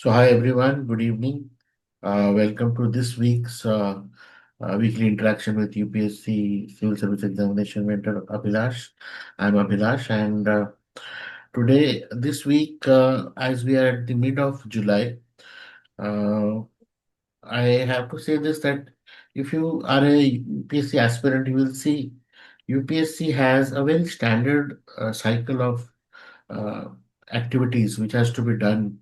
Hi everyone, good evening. Welcome to this week's weekly interaction with UPSC Civil Service Examination Mentor Abhilash. I'm Abhilash, and this week, as we are at the mid of July, uh, I have to say this that if you are a UPSC aspirant, you will see UPSC has a very standard cycle of uh, activities which has to be done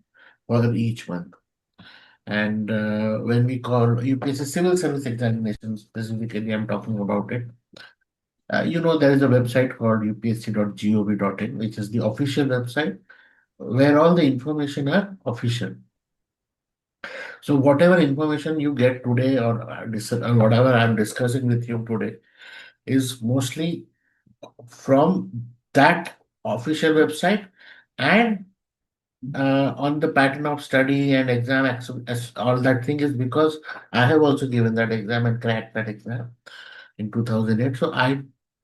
for each month. And when we call UPSC Civil Service Examinations, specifically, I'm talking about it. There is a website called upsc.gov.in, which is the official website where all the information are official. So whatever information you get today or whatever I'm discussing with you today is mostly from that official website and on the pattern of study and all that thing is because I have also given that exam and cracked that exam in 2008. So I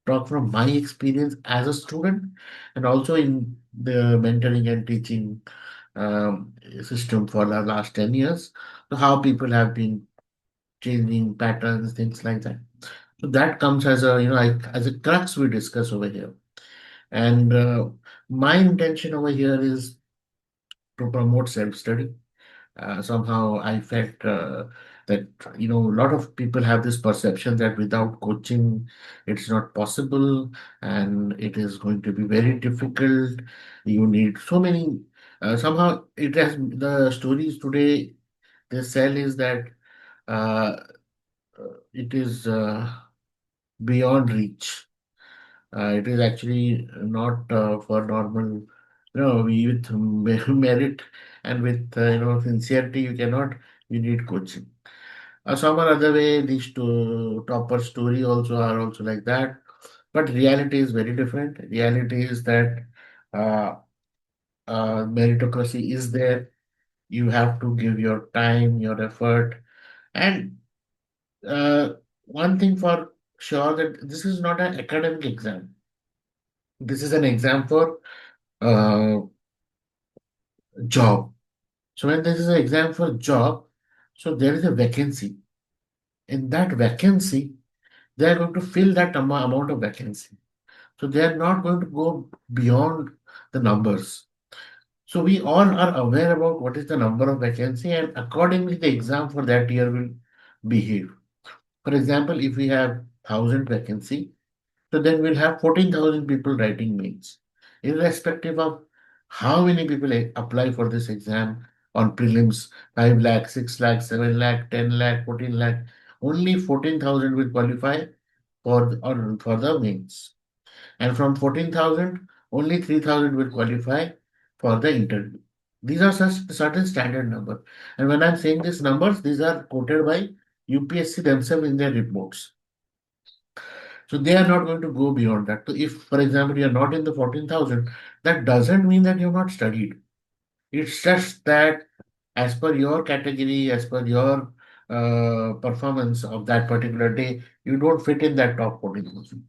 talk from my experience as a student and also in the mentoring and teaching system for the last 10 years. So how people have been changing patterns, things like that. So that comes as as a crux we discuss over here. And my intention over here is to promote self-study. Somehow I felt that a lot of people have this perception that without coaching it's not possible and it is going to be very difficult. You need so many. Somehow it has the stories today they sell is that uh, it is beyond reach. It is actually not for normal. We with merit and with sincerity, you cannot. You need coaching. Some or other way, these two topper story also are also like that. But reality is very different. Reality is that uh, meritocracy is there. You have to give your time, your effort, and uh, one thing for sure that this is not an academic exam. This is an exam for uh, job. So when there is an exam for job, so there is a vacancy. In that vacancy, they are going to fill that amount of vacancy. So they are not going to go beyond the numbers. So we all are aware about what is the number of vacancy and accordingly the exam for that year will behave. For example, if we have 1,000 vacancy, so then we'll have 14,000 people writing mains, irrespective of how many people apply for this exam on prelims 5 lakh, 6 lakh, 7 lakh, 10 lakh, 14 lakh. Only 14,000 will qualify for the mains. And from 14,000, only 3,000 will qualify for the interview. These are such certain standard number. And when I'm saying these numbers, these are quoted by UPSC themselves in their reports. So they are not going to go beyond that. So if, for example, you are not in the 14,000, that doesn't mean that you have not studied. It's just that as per your category, as per your performance of that particular day, you don't fit in that top 14,000.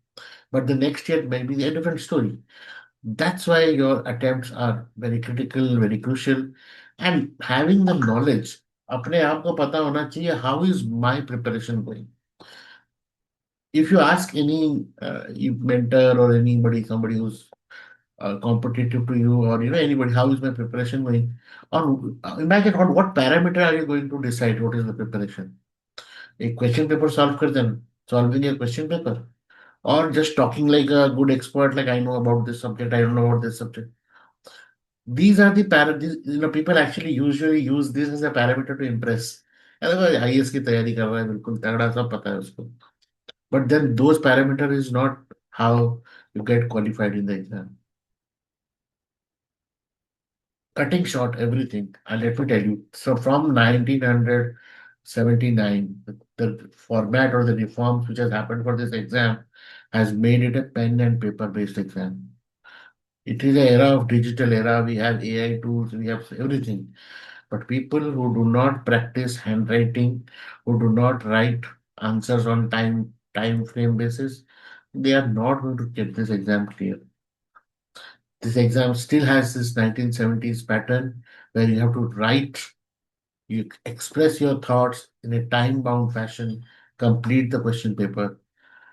But the next year may be a different story. That's why your attempts are very critical, very crucial. And having the knowledge, अपने आप को पता होना चाहिए how is my preparation going. If you ask any mentor or anybody, somebody who's competitive to you, or anybody, how is my preparation going? On imagine on what parameter are you going to decide what is the preparation? A question paper solve kar then solving a question paper, or just talking like a good expert, like I know about this subject, I don't know about this subject. These are the people actually usually use this as a parameter to impress. अरे IAS की तैयारी कर रहा है बिल्कुल तगड़ा सब पता है उसको. But then those parameter is not how you get qualified in the exam. Cutting short everything, and let me tell you. So from 1979, the format or the reforms which has happened for this exam has made it a pen and paper based exam. It is an era of digital era. We have AI tools, we have everything. But people who do not practice handwriting, who do not write answers on time frame basis, they are not going to get this exam clear. This exam still has this 1970s pattern where you have to write, you express your thoughts in a time-bound fashion, complete the question paper.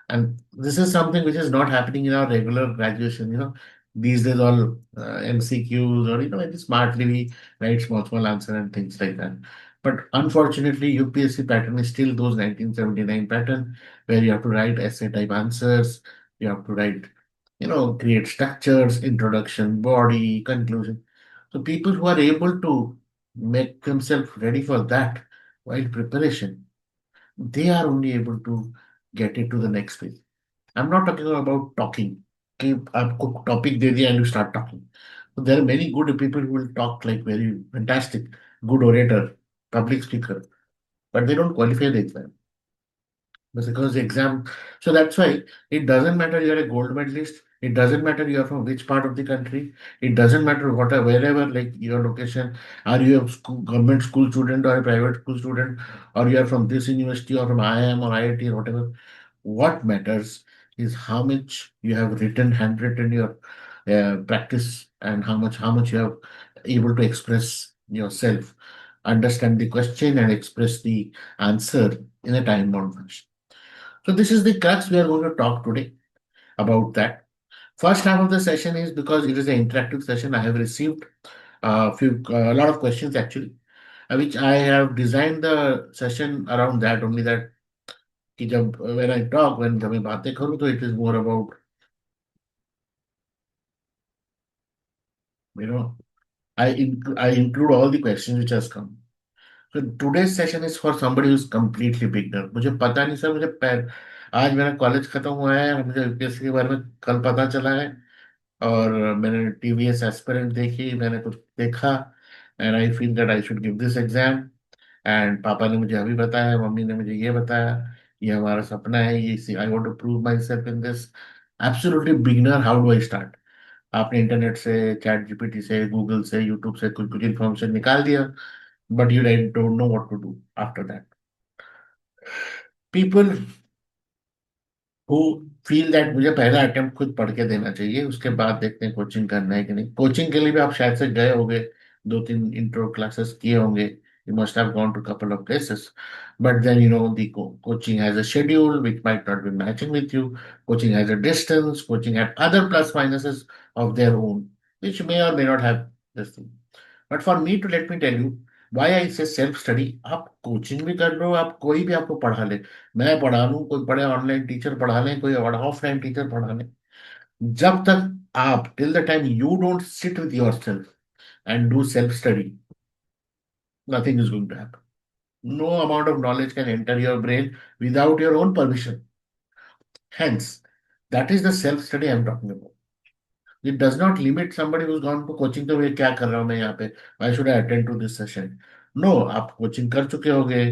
And this is something which is not happening in our regular graduation. These days all MCQs or very smartly we write small answer and things like that. But unfortunately, UPSC pattern is still those 1979 pattern where you have to write essay type answers. You have to write, create structures, introduction, body, conclusion. So people who are able to make themselves ready for that while preparation, they are only able to get it to the next phase. I'm not talking about talking. कि आपको topic दे दिया and you start talking. So there are many good people who will talk like very fantastic, good orator, public speaker, but they don't qualify the exam. But because the exam, so that's why it doesn't matter you're a gold medalist. It doesn't matter you're from which part of the country. It doesn't matter wherever, like your location. Are you a government school student or a private school student, or you are from this university or from IIM or IIT or whatever. What matters is how much you have written, handwritten your practice, and how much you have able to express yourself, understand the question, and express the answer in a time-bound fashion. So this is the crux we are going to talk today about that. First half of the session is because it is an interactive session. I have received a lot of questions actually, which I have designed the session around that only that कि जब when I talk, when जब मैं बातें करूँ तो it is more about, you know, I include all the questions which has come. So today's session is for somebody who's completely beginner. मुझे पता नहीं सर, आज मेरा कॉलेज खत्म हुआ है और मुझे यूपीएससी के बारे में कल पता चला है और मैंने टीवीएस एस्पिरेंट देखी, मैंने कुछ देखा and I feel that I should give this exam and पापा ने मुझे अभी बताया, मम्मी ने मुझे ये बताया, ये हमारा सपना है, ये I want to prove myself in this. Absolutely beginner, how do I start? आपने इंटरनेट से, चैट जीपीटी से, गूगल से, यूट्यूब से कुछ कुछ इन्फॉर्मेशन निकाल दिया, but you don't know what to do after that. People who feel that मुझे पहला अटेम्प्ट खुद पढ़ के देना चाहिए, उसके बाद देखते हैं कोचिंग करना है कि नहीं. कोचिंग के लिए भी आप शायद से गए होंगे, दो तीन इंट्रो क्लासेस किए होंगे. You must have gone to a couple of places, but then the coaching has a schedule which might not be matching with you. Coaching has a distance. Coaching has other plus minuses of their own, which may or may not have this thing. But for me to let me tell you why I say self study. आप coaching भी कर लो, आप कोई भी आपको पढ़ा ले, मैं पढ़ा लूं, कोई बड़े ऑनलाइन टीचर पढ़ा लें, कोई ऑफलाइन टीचर पढ़ा लें, जब तक आप till the time you don't sit with yourself and do self study, nothing is going to happen. No amount of knowledge can enter your brain without your own permission. Hence, that is the self study I'm talking about. It does not limit somebody who's gone to coaching तो मैं क्या कर रहा हूँ मैं यहाँ पे, why should I attend to this session? No, आप कोचिंग कर चुके होगे,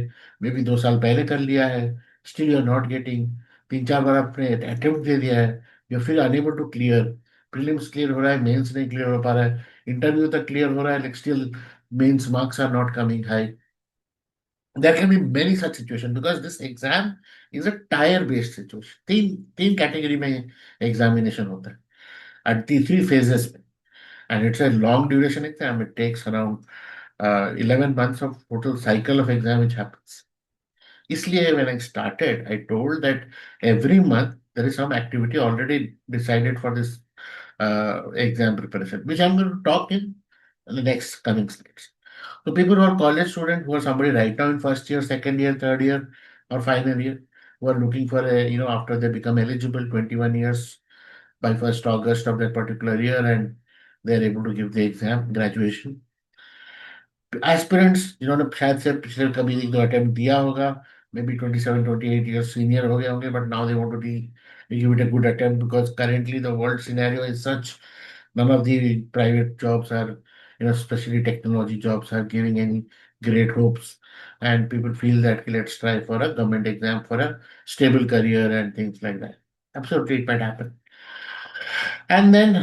मे बी 2 साल पहले कर लिया है, still you are not getting, 3-4 बार आपने अटेम्प्ट दे दिया है, you feel unable to clear. Prelims clear हो रहा है, मेंस नहीं क्लियर हो पा रहा है, इंटरव्यू तक क्लियर हो रहा है, लेकिन still mains marks are not coming high. There can be many such situations because this exam is a tier based situation. तीन तीन कैटेगरी में एग्जामिनेशन होता है at the three phases, and it's a long duration exam. It takes around 11 months of total cycle of exam which happens. इसलिए when I started, I told that every month there is some activity already decided for this exam preparation, which I'm going to talk in the next coming slides. So people who are college students, who are somebody right now in first year, second year, third year, or final year, who are looking for after they become eligible, 21 years by 1st August of that particular year, and they're able to give the exam, graduation. Aspirants जिन्होंने शायद से पिछले कभी एक दो attempt दिया होगा, may be 27-28 years senior हो गए होंगे, but now they want to give it a good attempt because currently the world scenario is such. None of the private jobs are, especially technology jobs, are giving any great hopes, and people feel that "Okay, let's try for a government exam for a stable career and things like that." Absolutely, it might happen. And then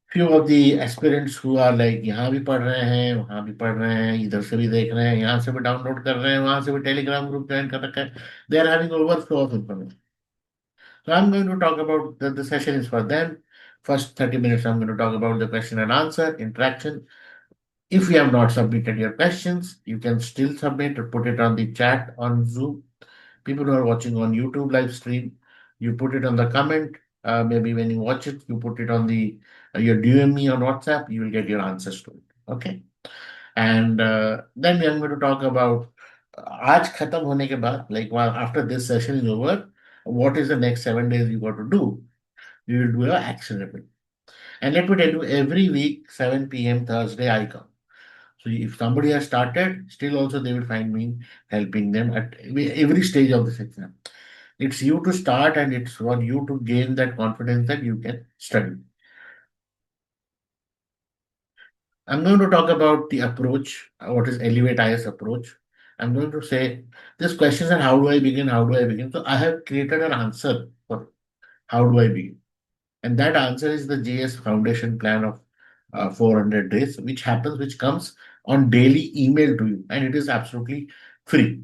few of the aspirants who are like यहाँ भी पढ़ रहे हैं, वहाँ भी पढ़ रहे हैं, इधर से भी देख रहे हैं, यहाँ से भी डाउनलोड कर रहे हैं, वहां से भी टेलीग्राम ग्रुप ज्वाइन कर रखा है. They are having overflow of information. So I'm going to talk about the session is for them First 30 minutes, I'm going to talk about the question and answer, interaction. If you have not submitted your questions, you can still submit or put it on the chat on Zoom. People who are watching on YouTube live stream, you put it on the comment. Maybe when you watch it, you put it on the your DM me on WhatsApp. You will get your answers to it. Okay. And then we are going to talk about आज खत्म होने के बाद, like after this session is over, what is the next 7 days you got to do? You will do your actionable. And let me tell you, every week, 7 p.m. Thursday, I come. So if somebody has started, still also they will find me helping them at every stage of this exam. It's you to start and it's for you to gain that confidence that you can study. I'm going to talk about the approach, what is Elevate IAS approach. I'm going to say this question is how do I begin? How do I begin? So I have created an answer for how do I begin? And that answer is the JS Foundation plan of 400 days, which comes on daily email to you, and it is absolutely free.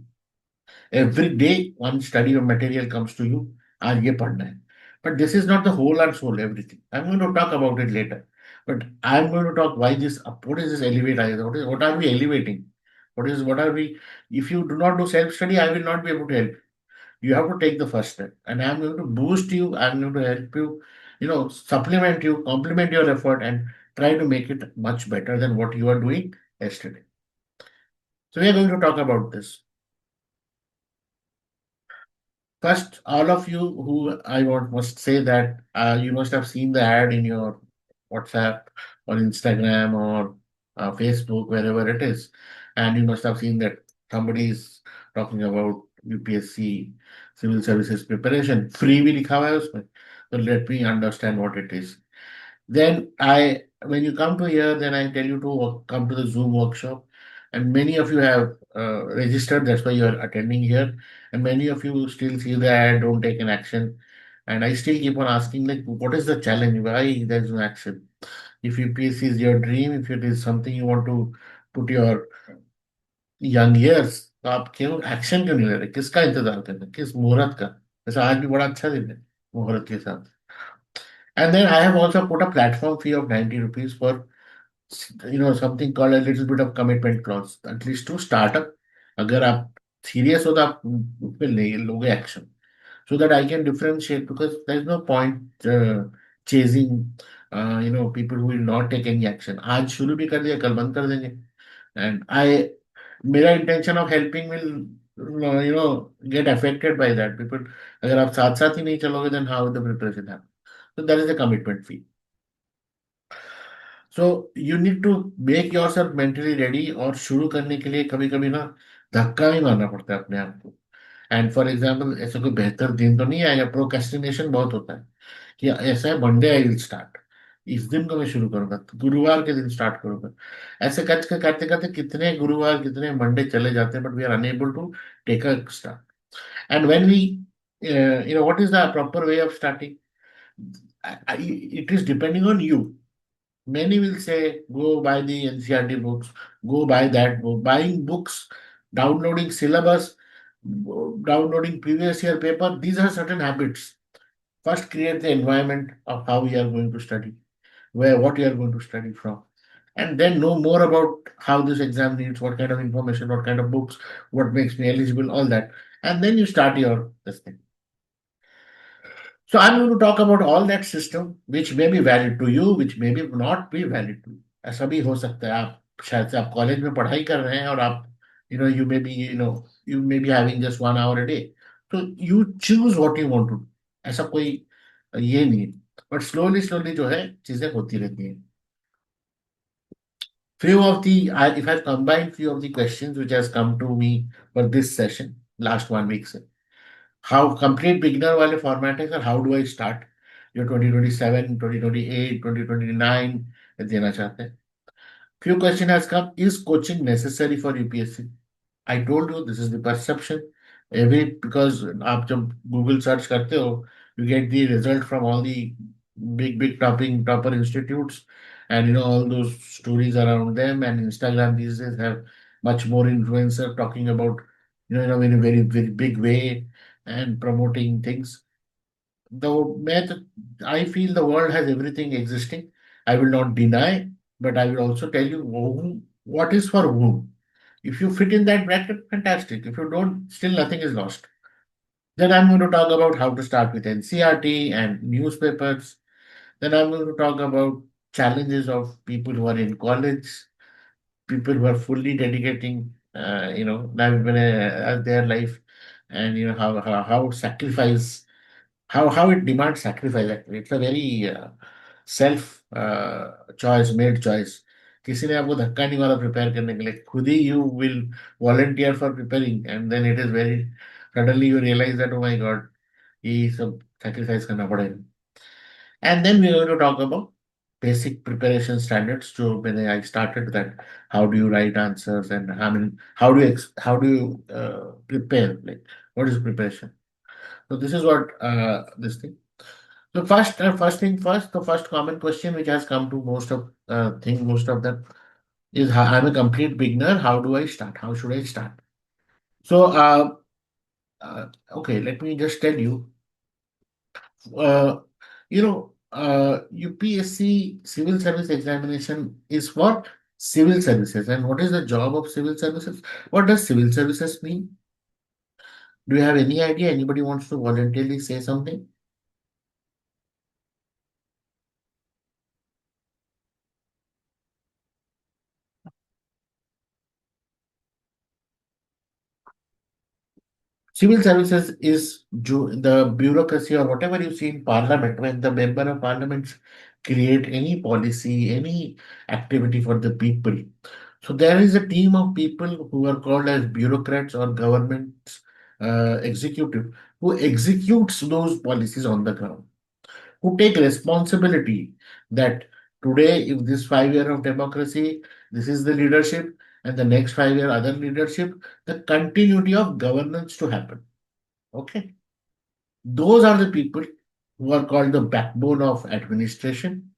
Every day, one study of material comes to you, आज ये पढ़ना है. But this is not the whole and soul, everything. I'm going to talk about it later. But I'm going to talk why this, what is this elevate ideas? What are we elevating? What are we, if you do not do self-study, I will not be able to help. You have to take the first step. And I'm going to boost you, I'm going to help you, supplement you, complement your effort, and try to make it much better than what you are doing yesterday. So we are going to talk about this. First, all of you who must say that you must have seen the ad in your WhatsApp or Instagram or Facebook, wherever it is, and you must have seen that somebody is talking about UPSC civil services preparation. Free भी लिखा हुआ है उसमें. So let me understand what it is. Then when you come to here, then I tell you to come to the Zoom workshop. And many of you have registered, that's why you are attending here. And many of you still see the ad, don't take an action. And I still keep on asking, like, what is the challenge? Why there's no action? If UPSC is your dream, if it is something you want to put your young years, तो आप क्यों action क्यों नहीं ले रहे? किसका इंतजार कर रहे हैं? किस मुहूर्त का? जैसे आज भी बड़ा अच्छा दिन है मुहूर्त के साथ. And then I have also put a platform fee of 90 rupees for something called a little bit of commitment clause, at least to start up. अगर आप serious हो तो आप उसमें ले लोगे action, so that I can differentiate, because there is no point chasing people who will not take any action. आज शुरू भी कर दिया, कल बंद कर देंगे. And मेरा intention of helping will get affected by that. People, अगर आप साथ साथ ही नहीं चलोगे, then how the preparation happen? So that is the commitment fee. So you need to make yourself mentally ready. और शुरू करने के लिए कभी कभी ना धक्का भी मारना पड़ता है अपने आप को. एंड फॉर एग्जाम्पल, ऐसा कोई बेहतर दिन तो नहीं आएगा. प्रोक्रेस्टिनेशन बहुत होता है कि ऐसा है, मंडे आई विल स्टार्ट, इस दिन को मैं शुरू करूंगा, तो गुरुवार के दिन स्टार्ट करूंगा. ऐसे करते करते करते कितने गुरुवार कितने मंडे चले जाते हैं, but we are unable to take a start. And when we what is the proper way of starting, it is depending on you. Many will say, go buy the NCRT books, go buy that book. Buying books, downloading syllabus, downloading previous year paper, these are certain habits. First, create the environment of how you are going to study, what you are going to study from. And then know more about how this exam needs, what kind of information, what kind of books, what makes me eligible, all that. And then you start your this thing. So I'm going to talk about all that system which may be valid to you, which may be not be valid to you. ऐसा भी हो सकता है, आप शायद से आप college में पढ़ाई कर रहे हैं और आप you may be having just 1 hour a day. So you choose what you want to do. ऐसा कोई ये नहीं है. बट स्लोली स्लोली जो है चीजें होती रहती हैं. If I combine few of the questions which has come to me for this session last 1 week, how complete beginner वाले format है sir, how do I start जो 2027, 2028, 2029 देना चाहते हैं. Few question has come, is coaching necessary for UPSC? I told you this is the perception. Because आप जब Google search करते हो, you get the result from all the big topper institutes, and all those stories around them. And Instagram these days have much more influencer talking about in a very very very big way and promoting things. I feel the world has everything existing. I will not deny, but I will also tell you what is for whom. If you fit in that bracket, fantastic. If you don't, still nothing is lost. Then I'm going to talk about how to start with NCRT and newspapers. Then I'm going to talk about challenges of people who are in college, people who are fully dedicating, their life, and how sacrifice, how it demands sacrifice. Actually, it's a very self choice, made choice. किसी ने आपको धक्का नहीं मारा prepare करने के लिए, खुद ही you will volunteer for preparing, and then it is very suddenly you realise that oh my God, ये सब sacrifice करना पड़ेगा. And then we're going to talk about basic preparation standards. So when I started that, how do you write answers, and I mean, how do you prepare? Like, what is preparation? So this is what this thing. So first thing first, the first common question which has come to most of them is, I'm a complete beginner. How do I start? How should I start? So okay, let me just tell you. uh, UPSC civil service examination is for civil services. And what is the job of civil services? What does civil services mean? Do you have any idea? Anybody wants to voluntarily say something? Civil services is the bureaucracy or whatever you see in parliament when the member of parliament create any policy, any activity for the people. So there is a team of people who are called as bureaucrats or government executive who executes those policies on the ground, who take responsibility that today, if this 5 year of democracy, this is the leadership, and the next 5 year other leadership, the continuity of governance to happen. Okay. Those are the people who are called the backbone of administration.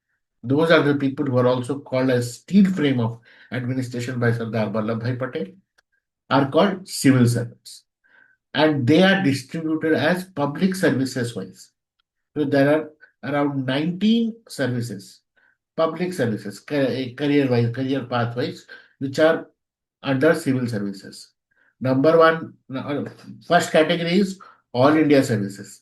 Those are the people who are also called as steel frame of administration by Sardar Vallabhbhai Patel, are called civil servants. And they are distributed as public services wise. So there are around 19 services, public services, career wise, career path wise, which are under civil services. Number one, first category is All India Services.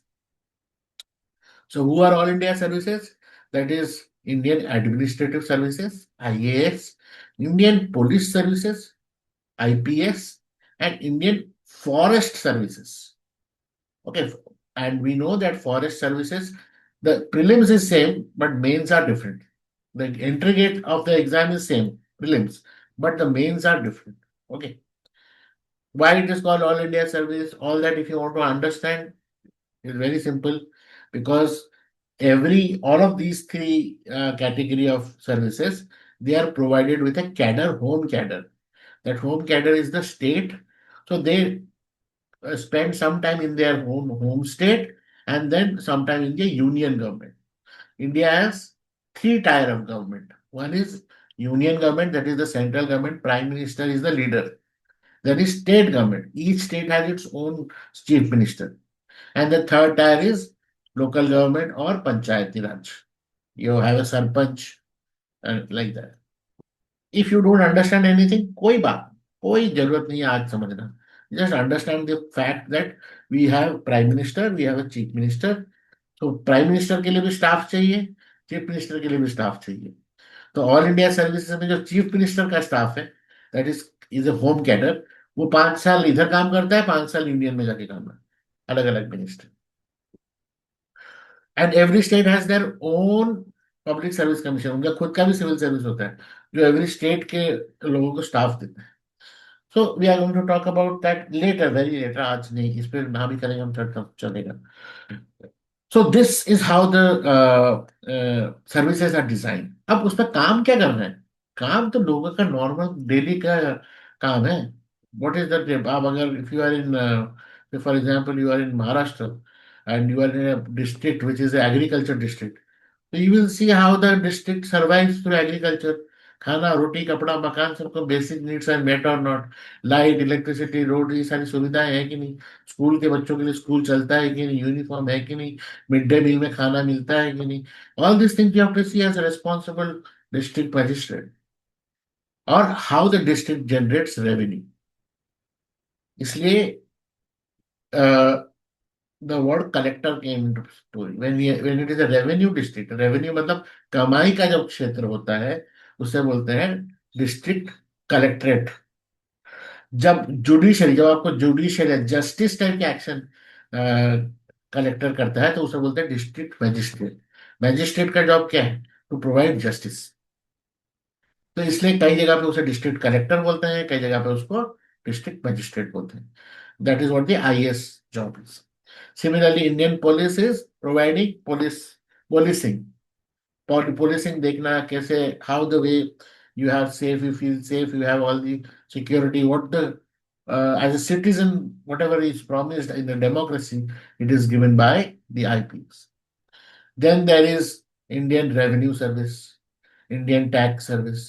So, who are All India Services? That is Indian Administrative Services, IAS, Indian Police Services, IPS, and Indian Forest Services. Okay, and we know that forest services, the prelims is same, but mains are different. The entry gate of the exam is same, prelims, but the mains are different. Okay, why it is called All India Service? All that, if you want to understand, is very simple, because all of these three category of services, they are provided with a cadre, home cadre. That home cadre is the state, so they spend some time in their home state, and then sometime in the union government. India has three tier of government. One is union government, that is the central government, prime minister is the leader. That is state government, each state has its own chief minister. And the third tier is local government or panchayati raj. You have a sarpanch, like that. If you don't understand anything, कोई जरूरत नहीं है आज समझना. Just understand the fact that we have prime minister, we have a chief minister. तो prime minister के लिए भी स्टाफ चाहिए, चीफ मिनिस्टर के लिए भी स्टाफ चाहिए. तो ऑल इंडिया सर्विसेज में जो चीफ मिनिस्टर का स्टाफ है, that is a home cadre. वो 5 साल इधर काम करता है, 5 साल यूनियन में जाके काम करता है, अलग अलग minister. And every state has their own public service commission, उनका खुद का भी सिविल सर्विस होता है, जो एवरी स्टेट के लोगों को स्टाफ देता है. So we are going to talk about that later, very later, आज नहीं, इस पर ना भी करेंगे हम, चलेगा. So this is how the services are design. अब उस पर काम क्या करना है? काम तो लोगों का नॉर्मल डेली का काम है. What is that? आप अगर if you are in, for example, you are in Maharashtra and you are in a district which is an agriculture district, so you will see how the district survives through agriculture. खाना रोटी कपड़ा मकान सबको basic needs are met और not? Light electricity road ये सारी सुविधाएं हैं कि नहीं? स्कूल के बच्चों के लिए स्कूल चलता है कि नहीं? यूनिफॉर्म है कि नहीं? मिड डे मील में खाना मिलता है कि नहीं? All this thing you have to see as responsible district magistrate. और how the district generates revenue. इसलिए the word collector came into story when it is a revenue district. Revenue मतलब कमाई का जब क्षेत्र होता है उसे बोलते हैं डिस्ट्रिक्ट कलेक्ट्रेट। जब जुडिशरी, जब आपको जुडिशरी जस्टिस टाइप के एक्शन कलेक्टर करता है तो उसे बोलते हैं डिस्ट्रिक्ट मैजिस्ट्रेट। मैजिस्ट्रेट का जॉब क्या है? To provide justice. तो इसलिए कई जगह पे उसे डिस्ट्रिक्ट कलेक्टर बोलते हैं, कई जगह पे उसको डिस्ट्रिक्ट मैजिस्ट्रेट बोलते हैं। That is what the IAS job is. Similarly Indian police is providing policing. policing देखना कैसे, how the way you have safe, you feel safe, you have all the security, what the as a citizen, whatever is promised in the democracy, it is given by the IPs. Then there is Indian Revenue Service, Indian Tax Service,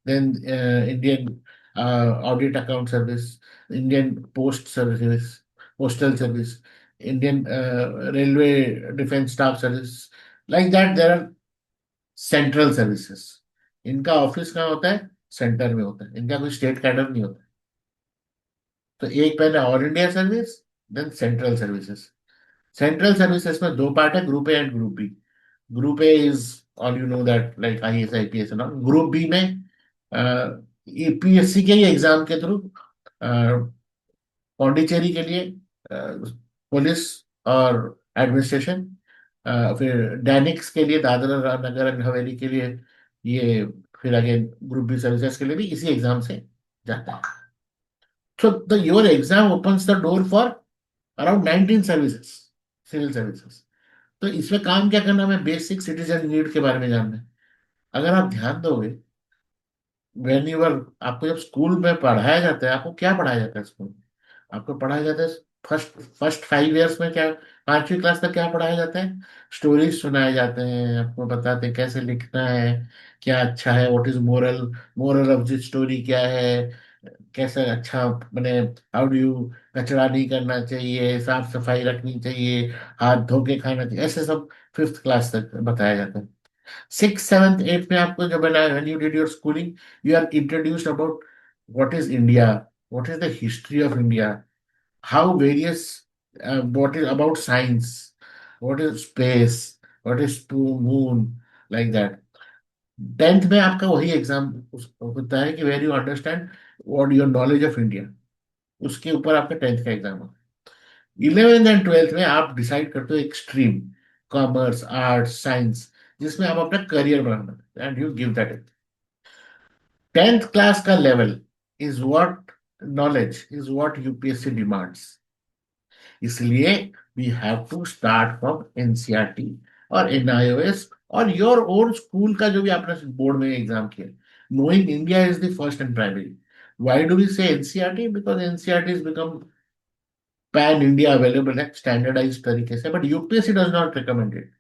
then Indian Audit Account Service, Indian Post Service, Postal Service, Indian Railway Defense Staff Service. Like that, there are central services. इनका office कहाँ होता है? Centre में होता है, इनका कोई state cadre नहीं होता। तो एक पहले all India service, then central services. Central services में दो पार्ट है, group A and group B. Group A is all you know that like IAS IPS ना। ग्रुप बी में यूपीएससी के ही एग्जाम के थ्रू पौंडीचेरी के लिए पुलिस और एडमिनिस्ट्रेशन, फिर डैनिक्स के लिए दादरा और नगर एंड हवेली के लिए ये, फिर अगेन ग्रुप बी सर्विसेज के लिए भी इसी एग्जाम से जाता है। So the your exam opens the door for around 19 services, civil services. तो इसमें काम क्या करना है? हमें बेसिक सिटीजन नीड के बारे में जानना है। अगर आप ध्यान दोगे, वेन यूर, आपको जब स्कूल में पढ़ाया जाता है, आपको क्या पढ़ाया जाता है स्कूल में? आपको पढ़ाया जाता है फर्स्ट फर्स्ट 5 इयर्स में क्या, 5वीं क्लास तक क्या पढ़ाया जाता है? स्टोरीज सुनाए जाते हैं, आपको बताते हैं कैसे लिखना है, क्या अच्छा है, what is moral, moral of the story क्या है, कैसे अच्छा बने, हाउ डू यू, कचरा नहीं करना चाहिए, साफ सफाई रखनी चाहिए, हाथ धो के खाना चाहिए, ऐसे सब 5th क्लास तक बताया जाता है। 6th 7th 8th में आपको जब when you did your schooling, you are introduced about what is India, what is the history of India, how various, what is about science, what is space, what is moon, like that. 10th में आपका वही exam होता है कि where you understand what your knowledge of India, उसके ऊपर आपका 10th का एग्जाम होता है। 11th एंड 12th में आप डिसाइड करते हो एक स्ट्रीम, कॉमर्स आर्ट्स साइंस, जिसमें आप अपना करियर बनाना and you give that. 10th class का level is what, knowledge is what UPSC demands. इसलिए we have to start from NCERT और एनआईओएस और योर ओन स्कूल का जो भी आपने बोर्ड में एग्जाम किया। Knowing India is the first and primary. Why do we say NCERT? Because NCERT is become pan India available है standardise तरीके से, but UPSC does not recommend it.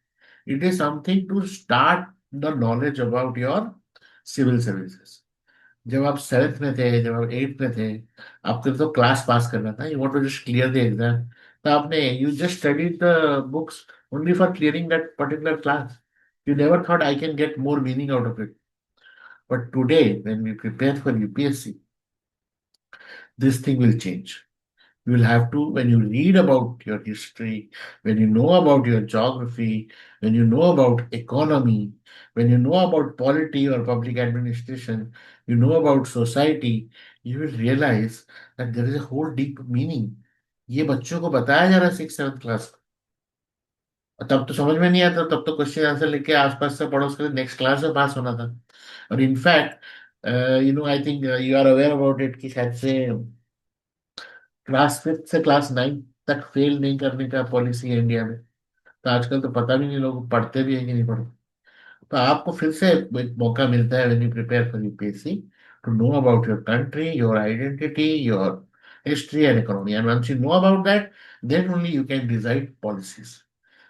It is something to start the knowledge about your civil services. जब आप 7th में थे, जब आप 8th में थे, आपको तो क्लास पास करना था, you want to just clear the exam, तो आपने you just studied the books only for clearing that particular class. You never thought I can get more meaning out of it. But today when we prepare for UPSC, this thing will change. You will have to, when you read about your history, when you know about your geography, when you know about economy, when you know about polity or public administration, you know about society, you will realize that there is a whole deep meaning. ये बच्चों को बताया जा रहा है 6th 7th class. तब तो समझ में नहीं आता, तब तो क्वेश्चन आंसर लिख के आसपास से पढ़ो, उसके नेक्स्ट क्लास में पास होना था। और in fact you know, I think you are aware about it कि शायद से क्लास 5th से क्लास 9 तक फेल नहीं करने का पॉलिसी है इंडिया में। तो आजकल तो पता भी नहीं लोग पढ़ते भी है कि नहीं पढ़ते। तो आपको फिर से एक मौका मिलता है when you prepare for UPSC to know about your country, your identity, your history and economy. And once you know about that, then only you can decide policies,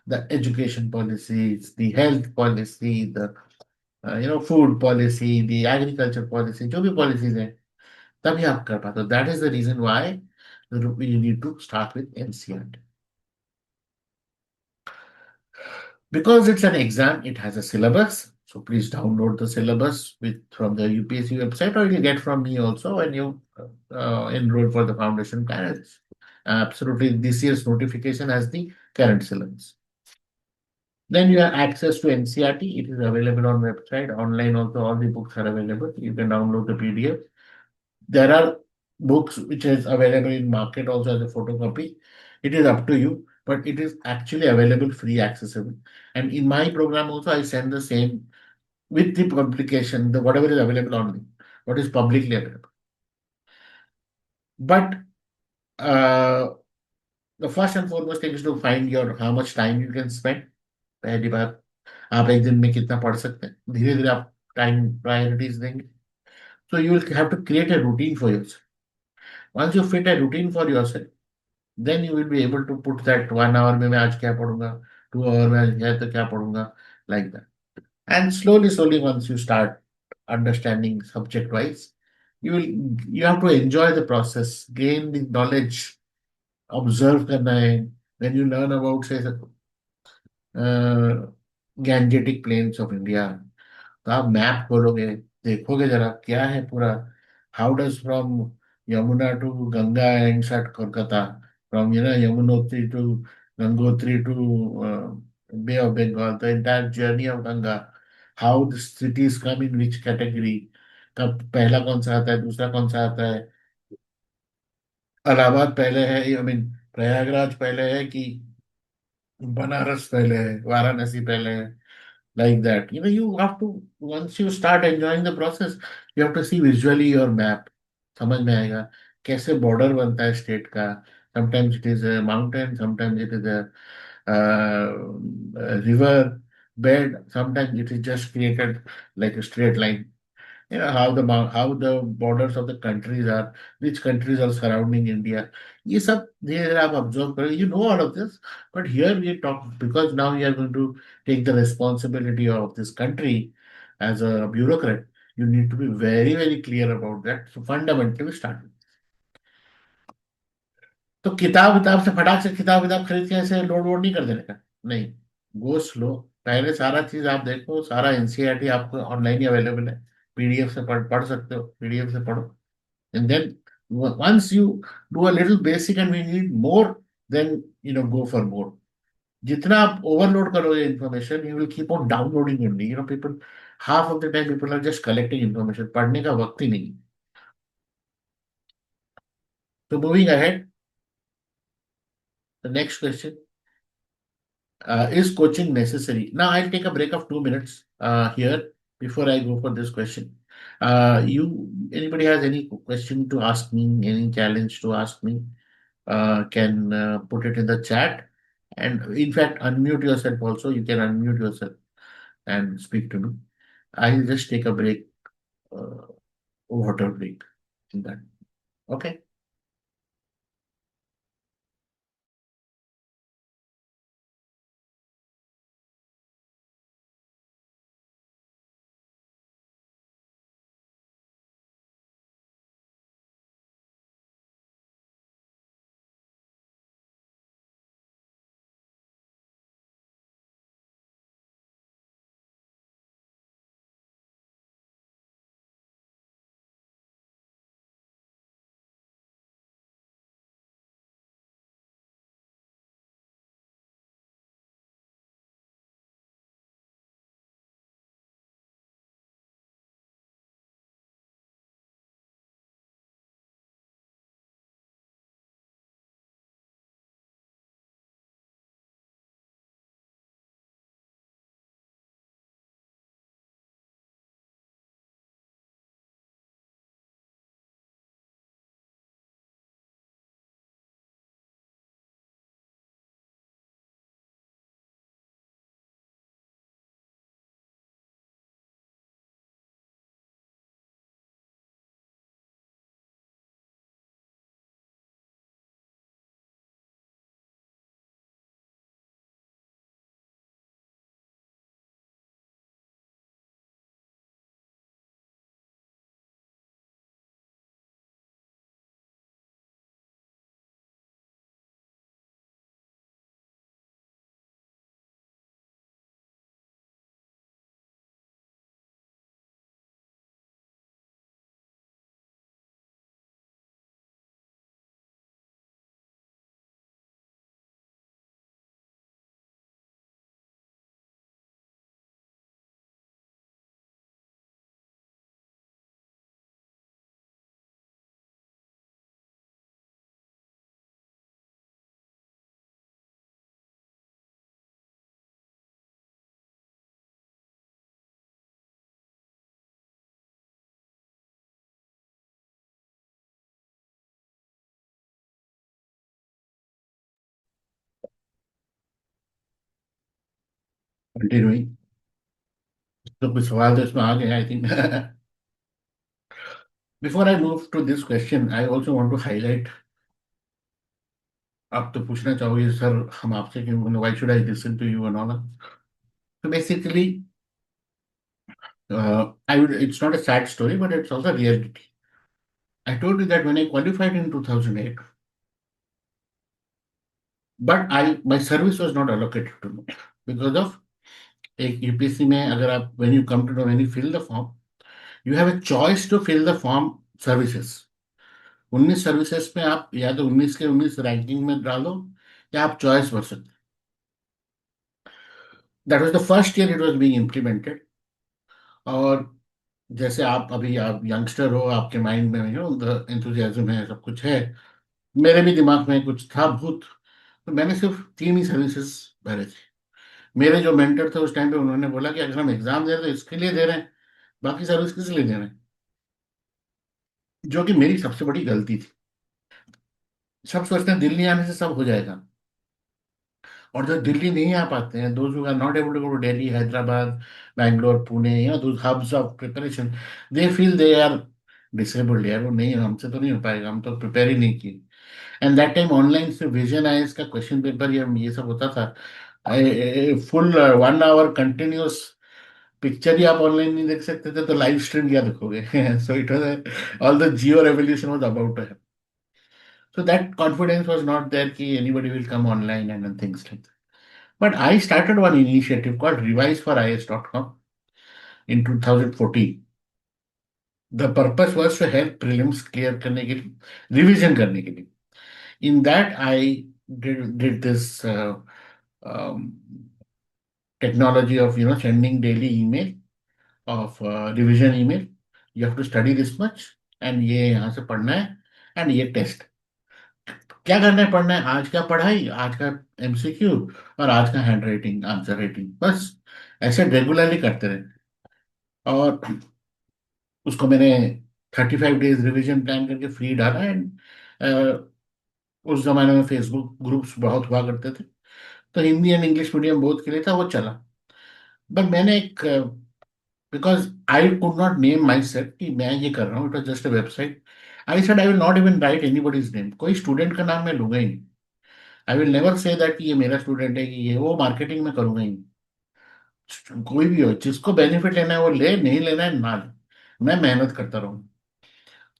the education policies, the health policy, the food policy, the agriculture policy, जो भी policies है, तभी आप कर पाते हो. That is the reason why you need to start with NCERT. Because it's an exam, it has a syllabus. So please download the syllabus from the UPSC website, or you'll get from me also when you enroll for the foundation plan. It's absolutely, this year's notification has the current syllabus. Then you have access to NCRT. It is available on website. Online also, all the books are available. You can download the PDF. There are books which is available in market also as a photocopy. It is up to you, but it is actually available free accessible. And in my program also, I send the same with the publication, the whatever is available on what is publicly available. But uh, the first and foremost thing is to find your how much time you can spend. पहली बात, आप एक दिन में कितना पढ़ सकते हैं, धीरे धीरे आप टाइम प्रायोरिटीज देंगे. So you will have to create a routine for yourself. Once you fit a routine for yourself, then you will be able to put that 1 hour में मैं आज क्या पढ़ूंगा, 2 hour में आज है तो क्या पढ़ूंगा, like that. And slowly, once you start understanding subject wise, you have to enjoy the process, gain the knowledge, observe करना है. When you learn about say Gangetic plains of India, तो आप मैप खोलोगे, देखोगे जरा क्या है पूरा. How does from Yamuna to Ganga ends at Kolkata, from Yamunotri to Gangotri to bay of Bengal, the entire journey of Ganga. How the cities come in which category, कब पहला कौन सा आता है, दूसरा कौन सा आता है. इलाहाबाद पहले है, आई मीन प्रयागराज पहले है कि बनारस पहले है, वाराणसी पहले है, like that. You have to, once you start enjoying the process, you have to see visually your map. समझ में आएगा कैसे बॉर्डर बनता है स्टेट का. Sometimes it is a mountain, sometimes it is a river bed, sometimes it is just created like a straight line. How how the borders of the countries are, which countries are surrounding India. ये सब धीरे धीरे आप observe करें. You know all of this, but here we talk because now you are going to take the responsibility of this country as a bureaucrat. You need to be very clear about that. So fundamentally start. तो किताब से फटाक से किताब खरीद के ऐसे load वोड नहीं कर देने का. नहीं, गो स्लो. पहले सारा चीज आप देखो, सारा एनसीईआरटी आपको ऑनलाइन ही अवेलेबल है. पीडीएफ से पढ़ सकते हो, पीडीएफ से पढ़ो. And then once you do a little basic and we need more, then go for more. जितना आप ओवरलोड करोगे information, you will keep on downloading only. People, half of the time people are just collecting information, पढ़ने का वक्त ही नहीं. तो moving ahead, the next question, is coaching necessary? Now I'll take a break of 2 minutes here before I go for this question. Anybody has any question to ask me, any challenge to ask me, can put it in the chat. And in fact, unmute yourself also. You can unmute yourself and speak to me. I'll just take a break, water break in that. Okay. Continuing, तो कुछ सवाल तो इसमें आ गए I think. Before I move to this question I also want to highlight. आप तो पूछना चाहोगे सर हम आपसे क्यों, why should I listen to you and all. तो basically I would, it's not a sad story, but it's also reality. I told you that when I qualified in 2008, but I my service was not allocated to me because of एक UPSC में अगर आप when you come to know when you fill the form, you have a choice to fill the form services. 19 services में आप या तो 19 के 19 ranking में डालो या आप चॉइस भर सकते. That was the first year it was being implemented. और जैसे आप यंगस्टर हो, आपके माइंड में यू नो द एंथुजियाज्म है, सब कुछ है. मेरे भी दिमाग में कुछ था भूत. तो मैंने सिर्फ 3 ही सर्विसेज भरे थे. मेरे जो मेंटर थे उस टाइम पे उन्होंने बोला कि अगर हम एग्जाम दे रहे हैं तो इसके लिए दे रहे हैं, बाकी सर्विस किस लिए दे रहे हैं. जो कि मेरी सबसे बड़ी गलती थी. सब सोचते हैं दिल्ली आने से सब हो जाएगा, और जो दिल्ली नहीं आ पाते हैं, those who are not able to go to Delhi, Hyderabad, Bangalore, Pune, you know those hubs of preparation, they feel they are disabled. यार वो नहीं, हमसे तो नहीं हो पाएगा, हम तो प्रिपेयर ही नहीं किए. एंड दैट टाइम ऑनलाइन से विजन आईएएस का क्वेश्चन पेपर ये सब होता था. फुल 1 आवर कंटिन्यूस पिक्चर ही आप ऑनलाइन नहीं देख सकते थे, तो लाइव स्ट्रीम क्या देखोगे. So it was all the Jio revolution was about to happen. So that confidence was not there कि anybody will come online and things like that. But I started one initiative called reviseforis.com in 2014. The purpose was to help prelims clear करने के लिए, revision करने के लिए. In that I did this um, technology of sending daily email of revision email. You have to study this much and ये यहाँ से पढ़ना है and ये टेस्ट. क्या करना है, पढ़ना है आज का पढ़ाई, आज का एमसीक्यू और आज का हैंड राइटिंग आंसर राइटिंग, बस ऐसे रेगुलरली करते रहे. और उसको मैंने 35 डेज रिवीजन प्लान करके फ्री डाला. एंड उस जमाने में फेसबुक ग्रुप्स बहुत हुआ करते थे, तो Hindi and English medium both के लिए था, वो चला. बट मैंने एक, because I could not name my self कि मैं ये कर रहा हूँ, it was just a website. I said I will not even right anybody's name, कोई स्टूडेंट का नाम मैं लूंगा ही नहीं. I will never say that कि ये मेरा स्टूडेंट है, कि ये वो मार्केटिंग में करूंगा ही नहीं. कोई भी हो, जिसको बेनिफिट लेना है वो ले, नहीं लेना है ना ले, मैं मेहनत करता रहूँ.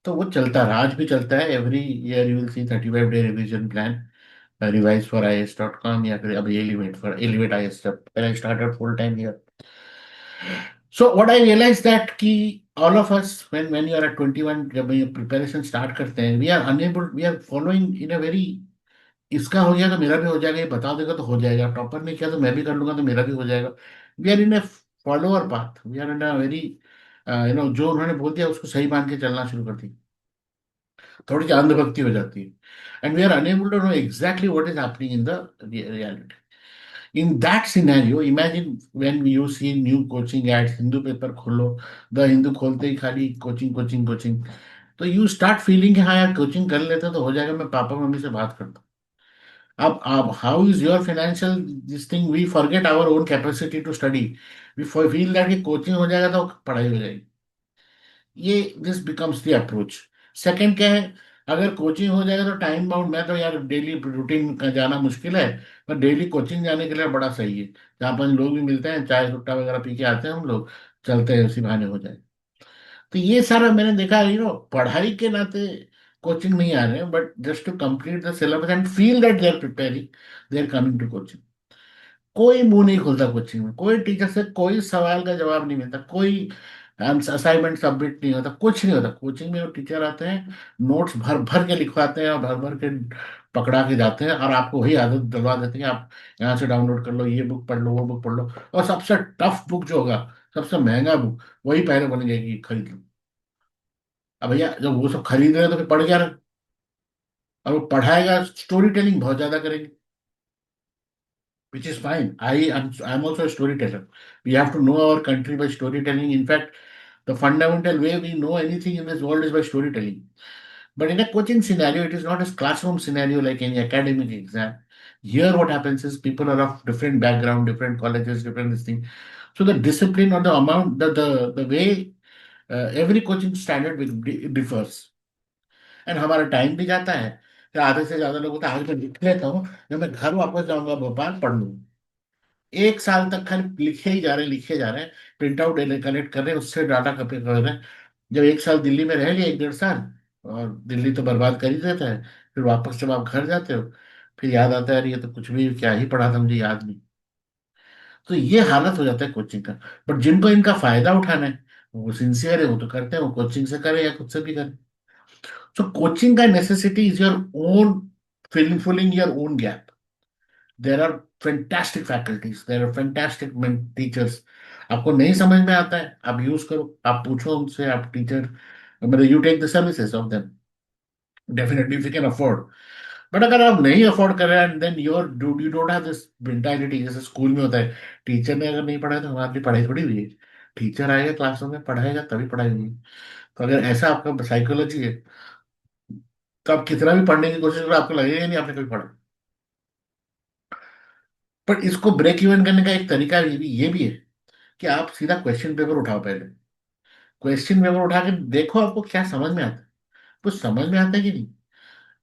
तो वो चलता रहा, आज भी चलता है. Every year you will see 35 day revision plan, reviseforis.com, या फिर अब एलिवेट आई एस जब पहले started full time here. So what I realise that कि all of us when you are at 21, जब ये प्रिपरेशन स्टार्ट करते हैं, we are following in a very, इसका हो गया तो मेरा भी हो जाएगा, ये बता देगा तो हो जाएगा, टॉपर ने किया तो मैं भी कर लूंगा तो मेरा भी हो जाएगा. We are in a follower path, we are in a very जो उन्होंने बोल दिया उसको सही मान के चलना शुरू कर दी. थोड़ी सी अंधभक्ति हो जाती है. And we are unable to know exactly what is happening in the reality. In that scenario, imagine when you see new coaching ads, Hindu paper खोलो, द हिंदू खोलते ही खाली कोचिंग कोचिंग कोचिंग, तो यू स्टार्ट फीलिंग कि हाँ यार coaching कर लेते तो हो जाएगा, मैं पापा मम्मी से बात करता. अब how is your financial this thing, we forget our own capacity to study. We feel that कि कोचिंग हो जाएगा तो पढ़ाई हो जाएगी. ये this becomes the approach. Second क्या है, अगर कोचिंग हो जाएगा तो टाइम बाउंड, मैं तो यार डेली रूटीन का जाना मुश्किल है, पर डेली कोचिंग जाने के लिए बड़ा सही है. जहाँ पर लोग भी मिलते हैं, चाय सुट्टा वगैरह पी के आते हैं हम लोग, चलते हैं उसी बहाने हो जाए. तो ये सारा मैंने देखा, पढ़ाई के नाते कोचिंग नहीं आ रहे हैं, but just to complete the syllabus and feel that they are preparing, they are coming to coaching. कोई मुंह नहीं खोलता कोचिंग में, कोई टीचर से कोई सवाल का जवाब नहीं मिलता, कोई असाइनमेंट सबमिट नहीं होता, कुछ नहीं होता. कोचिंग में वो टीचर आते हैं, नोट्स भर भर के लिखवाते हैं और भर भर के पकड़ा के जाते हैं, और आपको वही आदत डलवा देते हैं कि आप यहाँ से डाउनलोड कर लो, ये बुक पढ़ लो, वो बुक पढ़ लो, और सबसे टफ बुक जो होगा, सबसे महंगा बुक, वही पहले बन जाएगी खरीद लो. अब भैया जब वो सब खरीद रहे हैं तो फिर पढ़ क्या रहे हैं? और वो पढ़ाएगा, स्टोरी टेलिंग बहुत ज्यादा करेंगे, which is fine. I'm also a storyteller. We have to know our country by storytelling. In fact, the fundamental way we know anything in this world is by storytelling. But in a coaching scenario, it is not a classroom scenario like any academic exam. Here, what happens is people are of different background, different colleges, different this thing. So the discipline or the amount, the way every coaching standard differs. And हमारा time भी जाता है, फिर आधे से ज्यादा लोग होता है आज मैं लिख लेता हूँ, जब मैं घर वापस जाऊंगा भोपाल पढ़ लूँ। एक साल तक खाली लिखे ही जा रहे हैं, लिखे जा रहे हैं, प्रिंट आउट कलेक्ट कर रहे हैं, उससे डाटा कॉपी कर रहे हैं। जब एक साल दिल्ली में रह लिया, एक डेढ़ साल, और दिल्ली तो बर्बाद कर ही देता है, फिर वापस जब आप घर जाते हो, फिर याद आता है, अरे ये तो कुछ भी क्या ही पढ़ा था, मुझे याद नहीं। तो ये हालत हो जाता है कोचिंग का। बट जिनको इनका फायदा उठाना है, वो सिंसियर है, वो तो करते हैं, वो कोचिंग से करे या खुद से भी करे। सो कोचिंग का necessity is your own filling your own gap. There are fantastic faculties, there are fantastic teachers. आपको नहीं समझ में आता है, आप यूज करो, आप पूछो उनसे, आप टीचर, मतलब you take the services of them, definitely if you can afford. But अगर आप नहीं अफोर्ड कर रहे हैं, then you don't have this mentality, जैसे स्कूल में होता है, टीचर ने अगर नहीं पढ़ाया तो हमारी पढ़ाई थोड़ी हुई है। टीचर आएगा क्लासरूम में, पढ़ाएगा, तभी पढ़ाई हुई है। तो अगर ऐसा आपका साइकोलॉजी है, तो आप कितना भी पढ़ने की कोशिश करो, आपको लगेगा ही नहीं आपने कभी पढ़ा। पर इसको ब्रेक इवन करने का एक तरीका ये भी है कि आप सीधा क्वेश्चन पेपर उठाओ पहले। क्वेश्चन पेपर उठा के देखो आपको क्या समझ में आता है, कुछ समझ में आता है कि नहीं।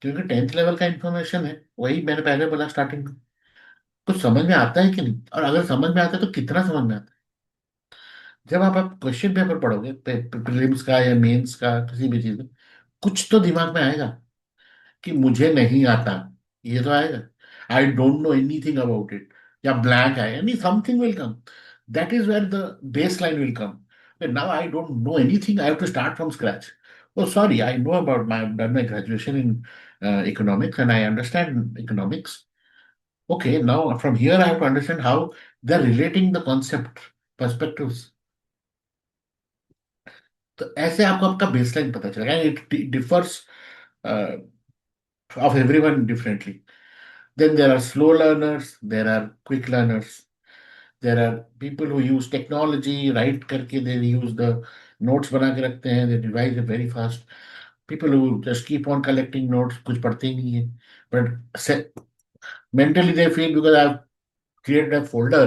क्योंकि टेंथ लेवल का इंफॉर्मेशन है, वही मैंने पहले बोला स्टार्टिंग में, कुछ समझ में आता है कि नहीं, और अगर समझ में आता है तो कितना समझ में आता है। जब आप क्वेश्चन पेपर पढ़ोगे, प्रीलिम्स का या मेंस का, किसी भी चीज में, कुछ तो दिमाग में आएगा कि मुझे नहीं आता, ये तो आएगा। I don't know anything about it, या ब्लैंक है, यानी something will come. That is where the base line will come. Now I don't know anything, I have to start from scratch. Oh, sorry, I know about my, I've done my graduation in economics and I understand economics. Okay, now from here I have to understand how they're relating the concept, perspectives. तो ऐसे आपको आपका baseline पता चलेगा, it differs of everyone differently. Then there are slow learners, there are quick learners, there are people who use technology, write करके they use the notes बना के रखते हैं, they revise it very fast. People who just keep on collecting notes, कुछ पढ़ते ही नहीं है, but mentally they feel because I've created a folder.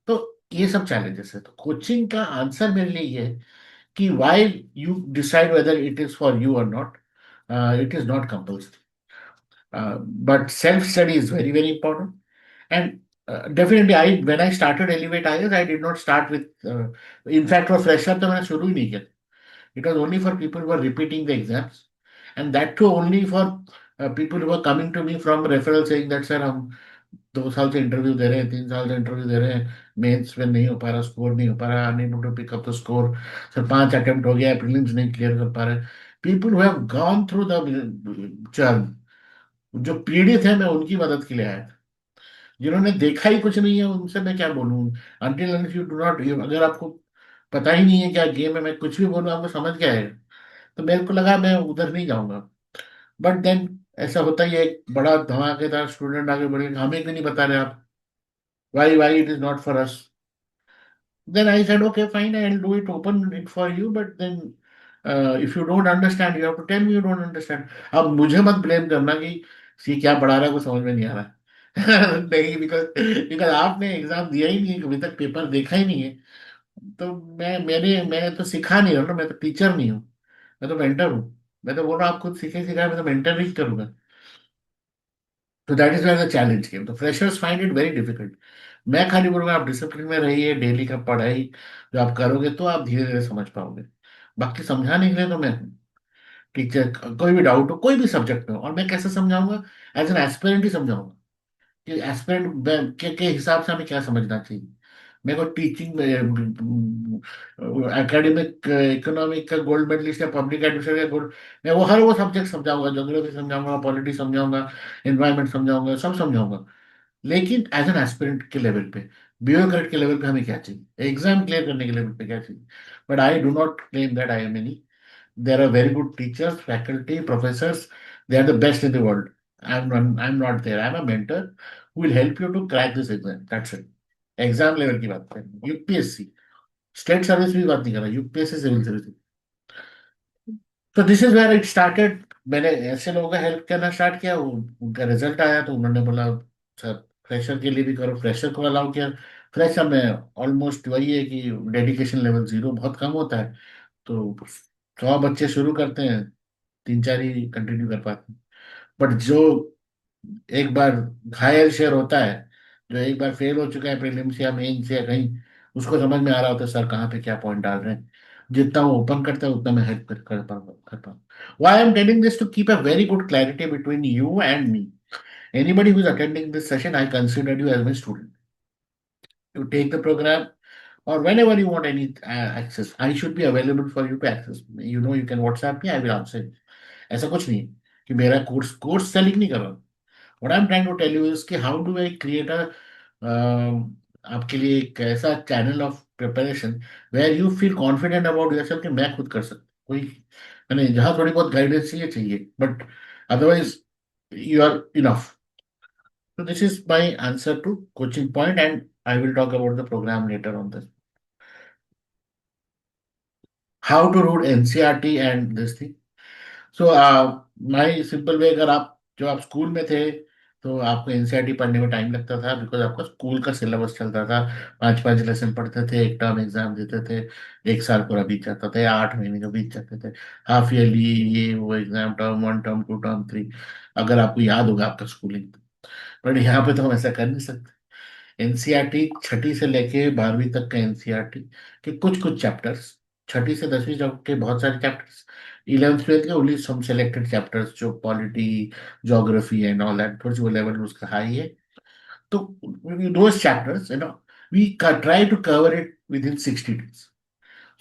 तो ये सब challenges है। तो कोचिंग का आंसर मेरे लिए ये है कि while you decide whether it is for you or not, it is not compulsory. But self study is very, very important. And definitely, when I started Elevate IAS, I did not start with, in fact, for fresher, तो मैंने शुरू ही नहीं किया। It was only for people who are repeating the exams, and that too only for people who are coming to me from referral saying that sir हम 2 साल से interview दे रहे हैं, 3 साल से इंटरव्यू दे रहे हैं, मेंस में नहीं हो पा रहा, स्कोर नहीं हो पा रहा, unable to pick up the score, sir 5 attempt हो गया, प्रीलिम्स नहीं क्लियर कर पा रहे। People who have gone through the churn, जो पीड़ित है, मैं उनकी मदद के लिए आया था। जिन्होंने देखा ही कुछ नहीं है, उनसे मैं क्या बोलूँ। Until unless you do not, अगर आपको पता ही नहीं है क्या गेम है, मैं कुछ भी बोलूँ आपको समझ क्या है, तो मेरे को लगा मैं उधर नहीं जाऊंगा। बट देन ऐसा होता ही है, एक बड़ा धमाकेदार स्टूडेंट आगे बढ़े, हमें क्यों नहीं बता रहे आप, why it is not for us. Then I said, okay, fine, I'll do it, open it for you, but then if you don't understand, you have to tell me you don't understand. अब मुझे मत blame करना कि ये क्या पढ़ा रहा है, कुछ समझ में नहीं आ रहा। नहीं, बिकॉज बिकॉज आपने एग्जाम दिया ही नहीं है, कभी तक पेपर देखा ही नहीं है। तो मैं तो सिखा नहीं रहा ना, मैं तो टीचर नहीं हूँ, मैं तो मेंटर हूँ। मैं तो बोल रहा हूँ आप खुद सीखे सिखाए, मैं तो मेंटर ही करूंगा। तो that is where the challenge came. तो freshers find it very difficult. मैं खाली बोलूंगा आप डिसिप्लिन में रहिए, डेली का पढ़ाई जो आप करोगे तो आप धीरे धीरे समझ पाओगे। बाकी समझाने के लिए तो मैं हूँ। टीचर कोई भी डाउट हो, कोई भी सब्जेक्ट में हो, और मैं कैसे समझाऊंगा, एज एन एस्पिरेंट ही समझाऊंगा कि एस्पिरेंट के हिसाब से हमें क्या समझना चाहिए। मेरे को टीचिंग एकेडमिक इकोनॉमिक का गोल्ड मेडलिस्ट या पब्लिक एडमिशन का गोल्ड, मैं वो हर वो सब्जेक्ट समझाऊंगा, ज्योग्राफी समझाऊंगा, पॉलिटिक्स समझाऊंगा, एनवायरमेंट समझाऊंगा, सब समझाऊंगा। लेकिन एज एन एस्पिरेंट के लेवल पे, ब्यूरोक्रेट के लेवल पे हमें क्या चाहिए, एग्जाम क्लियर करने के लेवल पे क्या चाहिए। But I do not claim that I am any. There are very good teachers, faculty, professors, they are the best in the world. I am not there, I am a mentor who will help you to crack this exam, that's it. Exam level की बात करें, UPSC, state service भी बात नहीं कर रहा, UPSC civil service. तो this is where it started. मैंने ऐसे लोगों का हेल्प करना स्टार्ट किया, उनका रिजल्ट आया तो उन्होंने बोला सर फ्रेशर के लिए भी करो, फ्रेशर को अलाउ किया। फ्रेशर में ऑलमोस्ट वही है कि डेडिकेशन लेवल जीरो बहुत कम होता है। तो 100 बच्चे शुरू करते हैं, 3 4 ही कंटिन्यू कर पाते हैं। बट जो एक बार घायल शेर होता है, जो एक बार फेल हो चुका है प्रीलिम्स या मेंस या कहीं, उसको समझ में आ रहा होता है सर कहाँ पे क्या पॉइंट डाल रहे हैं। जितना वो ओपन करता है उतना मैं हेल्प कर पाऊँ। Why I am telling this to keep a very good clarity between you and me. Anybody who is attending this session, I consider you as my student. You take the program, or whenever you want any access, I should be available for you to access. You can WhatsApp me, I will answer you. ऐसा कुछ नहीं है कि मेरा course selling नहीं कर रहा हूँ। What I am trying to tell you is कि how do I create a आपके लिए एक ऐसा channel of preparation where you feel confident about yourself कि मैं खुद कर सकता हूँ। कोई मैंने जहाँ थोड़ी बहुत गाइडेंस चाहिए, but otherwise you are enough. So this is my answer to coaching point, and I will talk about the program later on this. How to route NCRT and this thing. So my simple way, अगर आप जब आप school में थे तो आपको NCERT पढ़ने में टाइम लगता था, बिकॉज आपका स्कूल का सिलेबस चलता था। 5 5 लेसन पढ़ते थे, एक टर्म एग्जाम देते थे, एक साल पूरा बीत जाता था या 8 महीने का बीत जाते थे। हाफ ईयरली ये वो एग्जाम, टर्म 1 टर्म 2 टर्म 3, अगर आपको याद होगा आपका स्कूलिंग। बट यहाँ पे तो हम ऐसा कर नहीं सकते। एनसीईआरटी छठी से लेके 12वीं तक का एनसीईआरटी के कुछ कुछ चैप्टर्स, छठी से 10वीं तक के बहुत सारे चैप्टर्स, 11th 12th के ओनली सम सेलेक्टेड चैप्टर्स जो polity, geography and all that, थोड़ी सी वो लेवल उसका हाई है। तो those chapters we try to cover it within 60 days.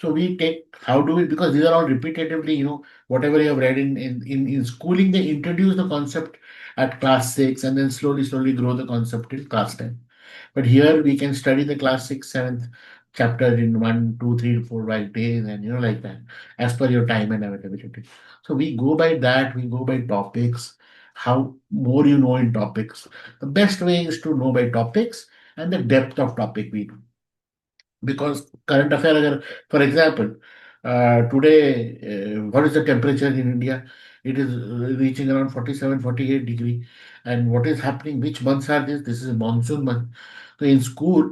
So we take, how do we, because these are all repetitively, whatever you have read in schooling, they introduce the concept at class 6 and then slowly grow the concept till class 10. But here we can study the class 6, 7th chapter in 1 2 3 4 5 days, and like that, as per your time and availability. So we go by that, we go by topics. How more you know in topics, the best way is to know by topics and the depth of topic we do. Because current affair agar, for example, today what is the temperature in India? It is reaching around 47 48 degree. And what is happening, which months are this is a monsoon month. So in school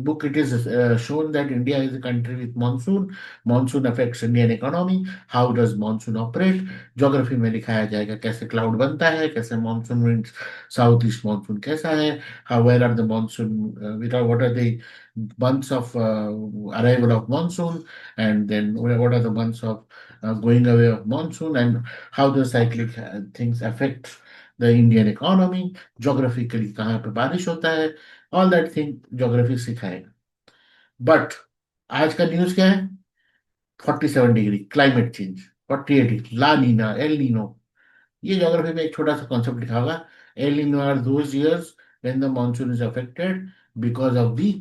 book it is shown that India is a country with monsoon affects Indian economy. How does monsoon operate? Geography में लिखाया जाएगा कैसे cloud बनता है, कैसे monsoon winds, south east monsoon कैसा है, how where are the monsoon, what are the months of arrival of monsoon, and then what are the months of going away of monsoon, and how the cyclic things affect the Indian economy, geographically कहाँ पे बारिश होता है, all that thing geography सिखाएगा। But आज का news क्या है? 47 degree climate change, 48 La Nina El Nino. ये ज्योग्राफी में एक छोटा सा कॉन्सेप्ट लिखा होगा। El Nino are those years when the monsoon is affected because of the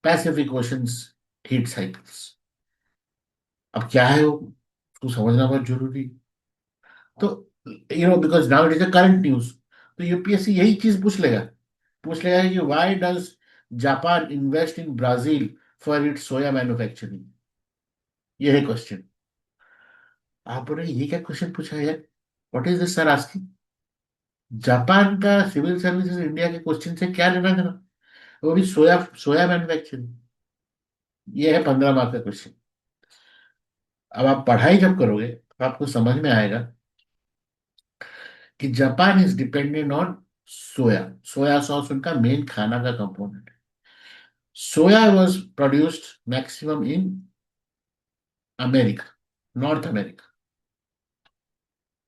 Pacific oceans heat cycles. अब क्या है वो, उसको समझना बहुत जरूरी। तो because now it is a current news, तो यूपीएससी यही चीज पूछ लेगा कि why does Japan invest in Brazil for its soya manufacturing. ये है क्वेश्चन। आप बोले ये क्या क्वेश्चन पूछा है यार, what is this sir asking. Japan का सिविल सर्विसेज इंडिया के क्वेश्चन से क्या लेना देना, वो भी सोया सोया मैन्युफैक्चरिंग। ये है 15 मार्क का क्वेश्चन। अब आप पढ़ाई जब करोगे तो आपको समझ में आएगा कि Japan is dependent on soya. Soya sauce उनका मेन खाना का कंपोनेंट है। Soya was produced maximum in America, North America.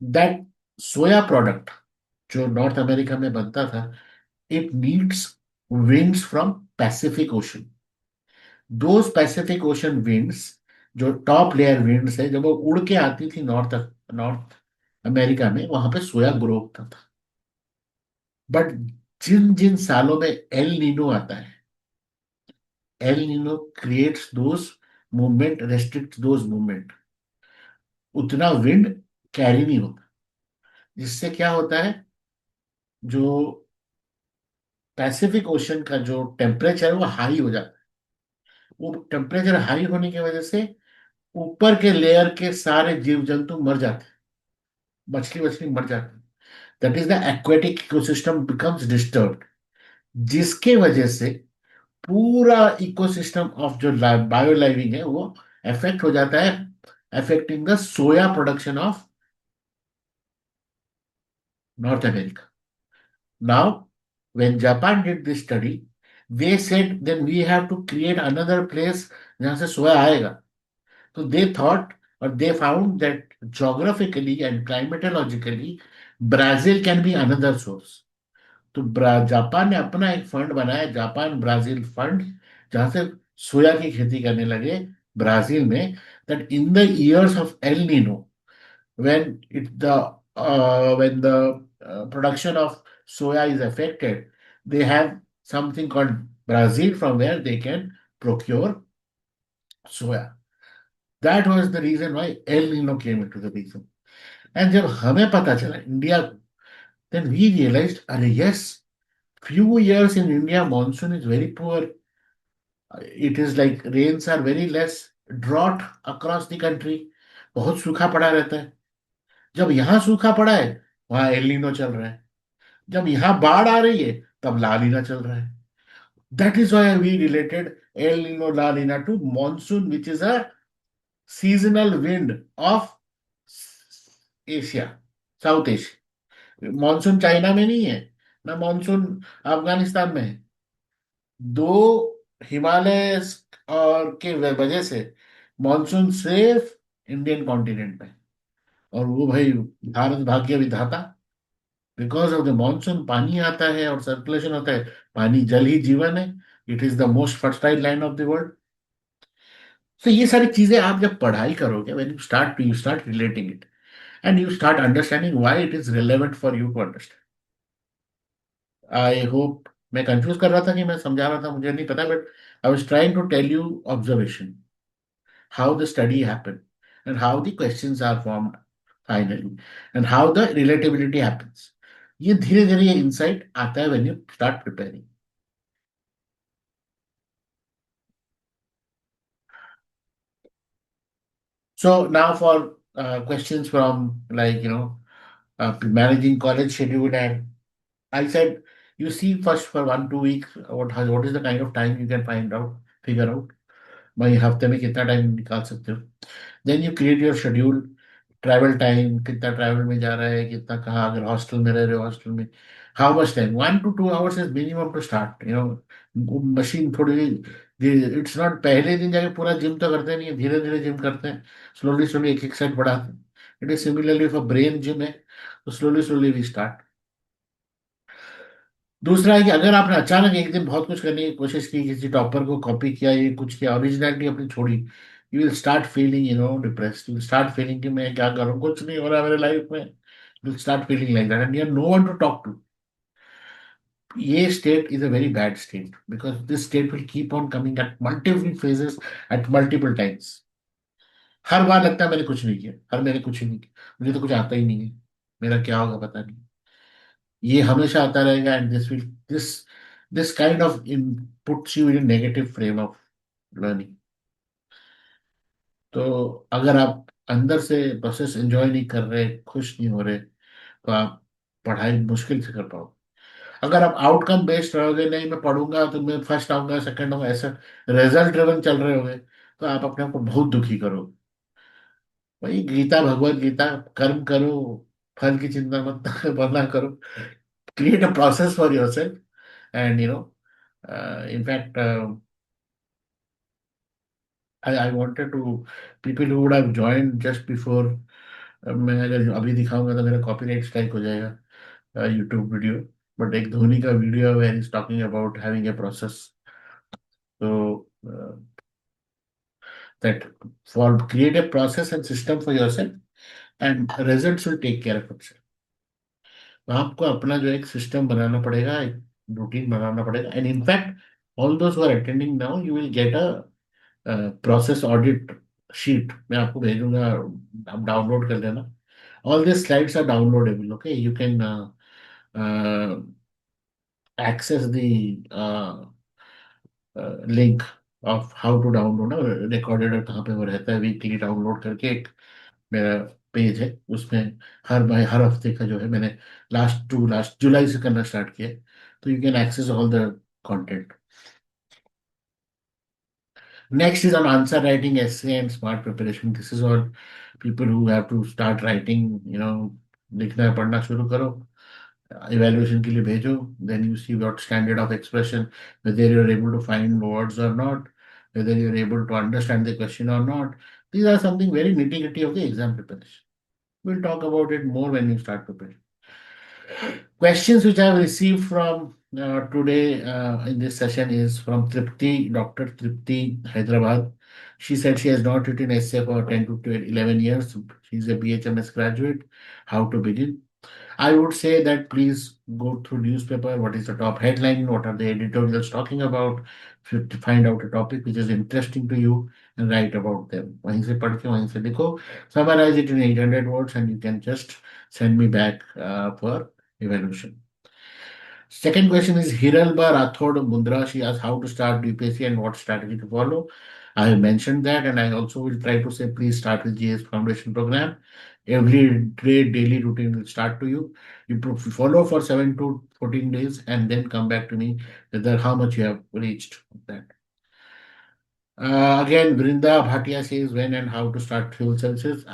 That soya product जो नॉर्थ अमेरिका में बनता था, it needs winds from Pacific Ocean. Those Pacific Ocean winds, जो top layer winds है, जब वो उड़ के आती थी नॉर्थ नॉर्थ अमेरिका में, वहां पे सोया ग्रो होता था। बट जिन जिन सालों में एल नीनो आता है, El Nino creates those movement, restrict those movement, उतना विंड कैरी नहीं होता। जिससे क्या होता है, जो पैसिफिक ओशन का जो टेम्परेचर है वो हाई हो जाता है। वो टेम्परेचर हाई होने की वजह से ऊपर के लेयर के सारे जीव जंतु मर जाते हैं, मछली वछली मर जाती है। That is the aquatic ecosystem becomes disturb. जिसके वजह से पूरा इकोसिस्टम ऑफ जो बायो लाइविंग है वो अफेक्ट हो जाता है, affecting the soya production of north America. Now, when Japan did this study, they said then we have to create another place जहां से सोया आएगा. तो they thought or they found that geographically and climatologically Brazil can be another source. तो Japan ने अपना एक fund बनाया, Japan Brazil fund, जहां से सोया की खेती करने लगे ब्राजील में. That in the years of El Nino, when the production of soya is affected, they have something called Brazil from where they can procure soya. That was the reason why El Nino came into the reason. And जब हमें पता चला India को, then we realized, अरे yes, few years in India monsoon is very poor. It is like rains are very less, drought across the country, बहुत सूखा पड़ा रहता है. जब यहाँ सूखा पड़ा है वहां एल नीनो चल रहा है. जब यहाँ बाढ़ आ रही है तब ला नीना चल रहा है. That is why we related El Nino La Nina to monsoon which is a seasonal wind of Asia, South Asia. Monsoon China में नहीं है, ना मॉनसून अफगानिस्तान में है. दो हिमालय और के वजह से मॉनसून सिर्फ इंडियन कॉन्टिनेंट में. और वो भाई भारत भाग्य विधाता, बिकॉज ऑफ द मॉनसून पानी आता है और सर्कुलेशन होता है. पानी जल ही जीवन है. It is the most fertile land of the world. तो ये सारी चीजें आप जब पढ़ाई करोगे, when you start relating it and you start understanding why it is relevant for you to understand. I hope मैं कंफ्यूज कर रहा था कि मैं समझा रहा था, मुझे नहीं पता, but I was trying to tell you observation, how the study happened and how the questions are formed finally and how the relatability happens. ये धीरे धीरे ये इंसाइट आता है when you start preparing. So now for questions from, like, managing college schedule, and I said you see first for 1 2 weeks what is the kind of time you can find out, figure out भाई हफ्ते में कितना time निकाल सकते हो. Then you create your schedule. Travel time कितना travel में जा रहा है, कितना, कहाँ, अगर हॉस्टल में रह रहे हो हॉस्टल में how much time. 1 to 2 hours इज मिनिमम टू स्टार्ट. मशीन थोड़ी, इट्स नॉट पहले दिन जाके पूरा जिम तो करते नहीं है, धीरे धीरे जिम करते हैं, स्लोली स्लोली एक एक सेट बढ़ाते हैं. It is similarly for brain gym है, तो स्लोली स्लोली वी स्टार्ट. दूसरा है कि अगर आपने अचानक एक दिन बहुत कुछ करने की कोशिश की, किसी टॉपर को कॉपी किया, ये कुछ किया, ओरिजिनलिटी अपनी छोड़ी, you will start feeling depressed. You will start feeling कि मैं क्या करूं, कुछ नहीं हो रहा मेरे लाइफ में. You will start feeling like that and you have no one to talk to. ये state is a very bad state because this state will keep on coming at multiple phases at multiple times. हर बार लगता है मैंने कुछ नहीं किया, हर मैंने कुछ ही नहीं किया, मुझे तो कुछ आता ही नहीं है, मेरा क्या होगा पता नहीं. ये हमेशा आता रहेगा and this this kind of puts you in negative frame of learning. तो अगर आप अंदर से प्रोसेस एंजॉय नहीं कर रहे, खुश नहीं हो रहे, तो आप पढ़ाई मुश्किल से कर पाओ. अगर आप आउटकम बेस्ड रहोगे, नहीं मैं पढ़ूंगा तो मैं फर्स्ट आऊंगा सेकंड आऊंगा, ऐसा रिजल्ट ड्रिवन चल रहे होगे, तो आप अपने आप को बहुत दुखी करोगे. वही गीता, भगवत गीता, कर्म करो, फल की चिंता मत मत करो. Create a process for yourself, and in fact, I wanted to, people who would have joined just before, मैं अगर अभी दिखाऊंगा तो मेरा कॉपीराइट स्ट्राइक हो जाएगा यूट्यूब वीडियो. बट एक धोनी का video where is talking about having a process. तो that for create a process and system for yourself and results will take care of itself. तो आपको अपना जो एक सिस्टम बनाना पड़ेगा, एक रूटीन बनाना पड़ेगा. And in fact all those who are attending now, you will get a process audit sheet. मैं आपको भेजूंगा, आप डाउनलोड कर लेना. All this slides are downloadable. Okay, you can access the link of how to download. Recorded कहाँ पे वो रहता है, वीकली डाउनलोड करके एक मेरा पेज है उसमें. हर हफ्ते का जो है, मैंने लास्ट जुलाई से करना स्टार्ट किया. so you can access all the content. Next is on answer writing, essay, and smart preparation. This is all people who have to start writing, लिखना है पढ़ना शुरू करो, evaluation के लिए भेजो, then you see what standard of expression, whether you're able to find words or not, whether you're able to understand the question or not. These are something very nitty-gritty of the exam preparation. We'll talk about it more when you start preparing. Questions which I have received from today in this session is from Tripti, Dr. Tripti, Hyderabad. She said she has not written essay for 10 to 12, 11 years. She's a BHMS graduate. How to begin? I would say that please go through newspaper. What is the top headline? What are the editorials talking about? To find out a topic which is interesting to you and write about them. वहीं से पढ़ के वहीं से लिखो. Summarize it in 800 words and you can just send me back for evaluation. Second question is Hiralba Rathod Mundra. She asked how to start UPSC and what strategy to follow. I have mentioned that, and I also will try to say please start with GS Foundation program. Every day, daily routine will start to you. You follow for 7 to 14 days and then come back to me whether how much you have reached that. Again, Vrinda Bhatia says when and how to start fuel services.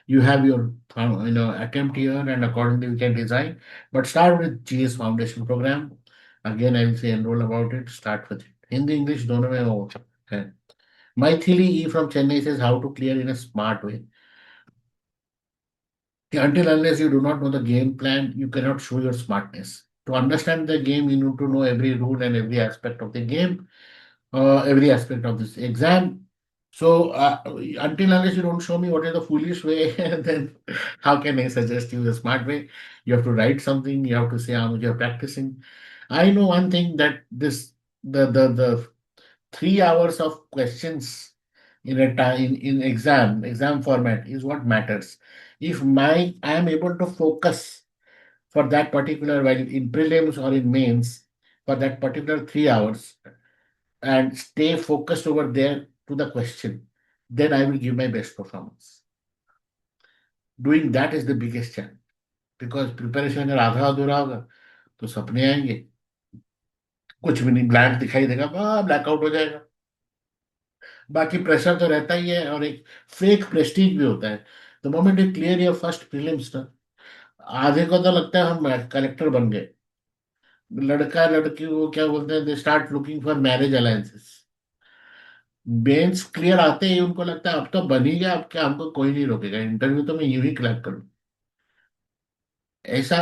You have your attempt here, and accordingly we can design. But start with GS Foundation program. Again, I will say enroll about it. Start with it. Hindi English दोनों में हो है. Maithili E from Chennai says how to clear in a smart way. Until unless you do not know the game plan, you cannot show your smartness. To understand the game, you need to know every rule and every aspect of the game, every aspect of this exam. So until unless you don't show me what is the foolish way, then how can I suggest you the smart way? You have to write something. You have to say how much you're practicing. I know one thing that the 3 hours of questions in a time in exam format is what matters. If I am able to focus for that particular while in prelims or in mains for that particular 3 hours and stay focused over there to the question, then I will give my best performance. Doing that is the biggest challenge because preparation अगर आधा अधूरा होगा तो सपने आएंगे, कुछ भी नहीं, ब्लैंक दिखाई देगा, ब्लैकआउट हो जाएगा. बाकी प्रेशर तो रहता ही है और एक फेक प्रेस्टीज भी होता है. The moment you clear your first prelims ना, आधे को तो लगता है हम कलेक्टर बन गए. लड़का लड़की को क्या बोलते हैं, they start looking for marriage alliances. Mains clear आते ही उनको लगता है अब तो बन ही गया, अब क्या हमको कोई नहीं रोकेगा, इंटरव्यू तो मैं यूं ही क्रैक करूं. ऐसा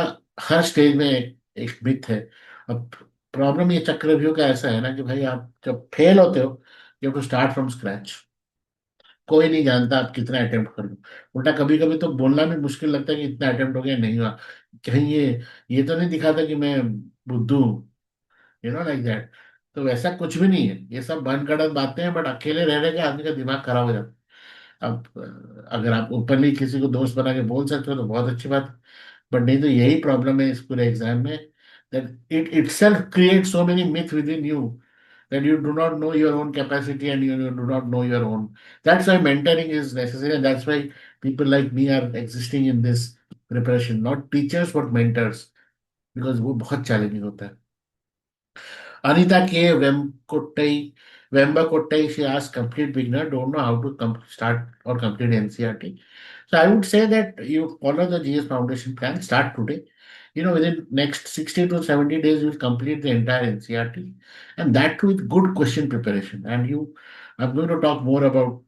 हर स्टेज में एक मिथ है. अब प्रॉब्लम ये चक्रव्यूह का ऐसा है ना कि भाई आप जब फेल होते हो you have to start from scratch. कोई नहीं जानता आप कितना अटेम्प्ट कर लो. उल्टा कभी कभी तो बोलना भी मुश्किल लगता है कि इतना अटेम्प्ट हो गया नहीं हुआ, कहीं ये तो नहीं दिखाता कि मैं बुद्धू हूँ, लाइक दैट. तो वैसा कुछ भी नहीं है, ये सब बन गढ़ंत बातें हैं, बट अकेले रह रहे के आदमी का दिमाग खराब हो जाता है. अब अगर आप ओपनली किसी को दोस्त बना के बोल सकते हो तो बहुत अच्छी बात है. बट नहीं तो यही प्रॉब्लम है इस पूरे एग्जाम में, that it itself creates so many myths within you that you do not know your own capacity and you do not know your own. That's why mentoring is necessary, and that's why people like me are existing in this preparation. Not teachers, but mentors, because वो बहुत challenging होता है. Anita K. Vembakottai, she asked complete beginner, don't know how to start or complete NCRT. So I would say that you follow the GS Foundation plan, start today. Within next 60 to 70 days, you'll complete the entire NCRT, and that too with good question preparation. I'm going to talk more about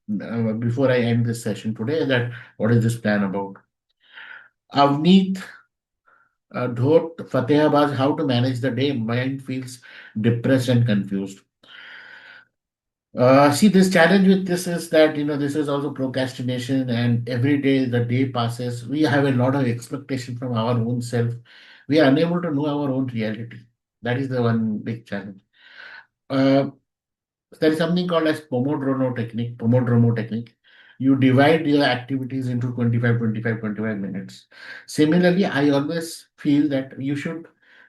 before I end this session today that what is this plan about. Avneet Dhot Fatehabad, how to manage the day. Mind feels depressed and confused. See, this challenge with this is that, this is also procrastination, and every day the day passes, we have a lot of expectation from our own self. We are unable to know our own reality. That is the one big challenge. Uh, there is something called as Pomodoro technique. You divide your activities into 25, 25, 25 minutes. Similarly, I always feel that you should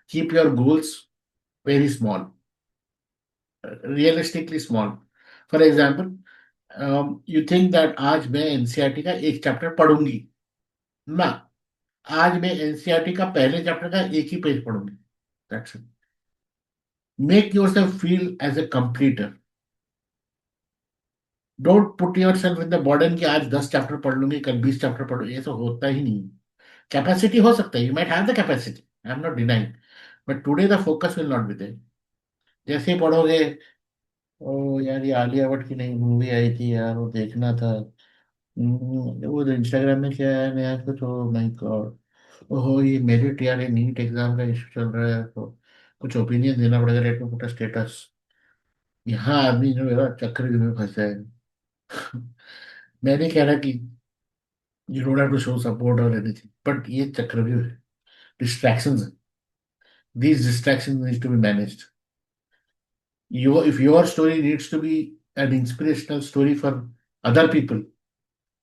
keep your goals very small, realistically small. For example, you think that आज मैं NCERT का एक chapter पढ़ूंगी ना, आज मैं NCERT का पहले chapter का एक ही पेज पढ़ूंगी. That's it. Make yourself feel as a completer. Don't put yourself in the burden कि आज 10 चैप्टर पढ़ लूंगी कल 20 चैप्टर पढ़ ये तो होता ही नहीं. कैपेसिटी हो सकता है, you might have the capacity, I am not denying, but today the focus will not be there. जैसे ही पढ़ोगे, ओ यार ये आलिया भट्ट की नई मूवी आई थी यार, वो देखना था. वो इंस्टाग्राम में क्या है नया कुछ, ओ माय गॉड. ओहो ये मेरिट यार, ये नीट एग्जाम का इशू चल रहा है तो कुछ ओपिनियन देना पड़ेगा, let me put a status. यहाँ आदमी जो मेरा चक्रव्यूह में फंसा है. मैं नहीं कह रहा कि you don't have to show support और एनीथिंग, बट ये चक्रव्यूह है, डिस्ट्रैक्शंस है. These distractions need to be managed. If your story needs to be an inspirational story for other people,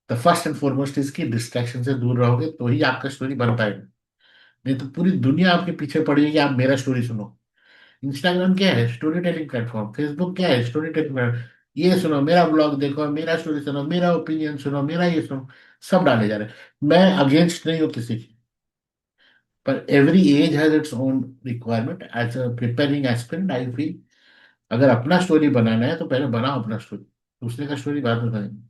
the first and foremost is कि distraction से दूर रहोगे तो ही आपका स्टोरी बन पाएगा. नहीं तो पूरी दुनिया आपके पीछे पड़ी है कि आप मेरा स्टोरी सुनो. इंस्टाग्राम क्या है? Story telling platform. फेसबुक क्या है? Story telling platform. ये सुनो, मेरा ब्लॉग देखो, मेरा स्टोरी सुनो, मेरा ओपिनियन सुनो, मेरा ये सुनो. सब डाले जा रहे हैं. मैं अगेंस्ट नहीं हूँ किसी की, पर every age has its own requirement. As a preparing aspirant I feel, अगर अपना स्टोरी बनाना है तो पहले बनाओ अपना स्टोरी, दूसरे का स्टोरी बाद में बनाएंगे.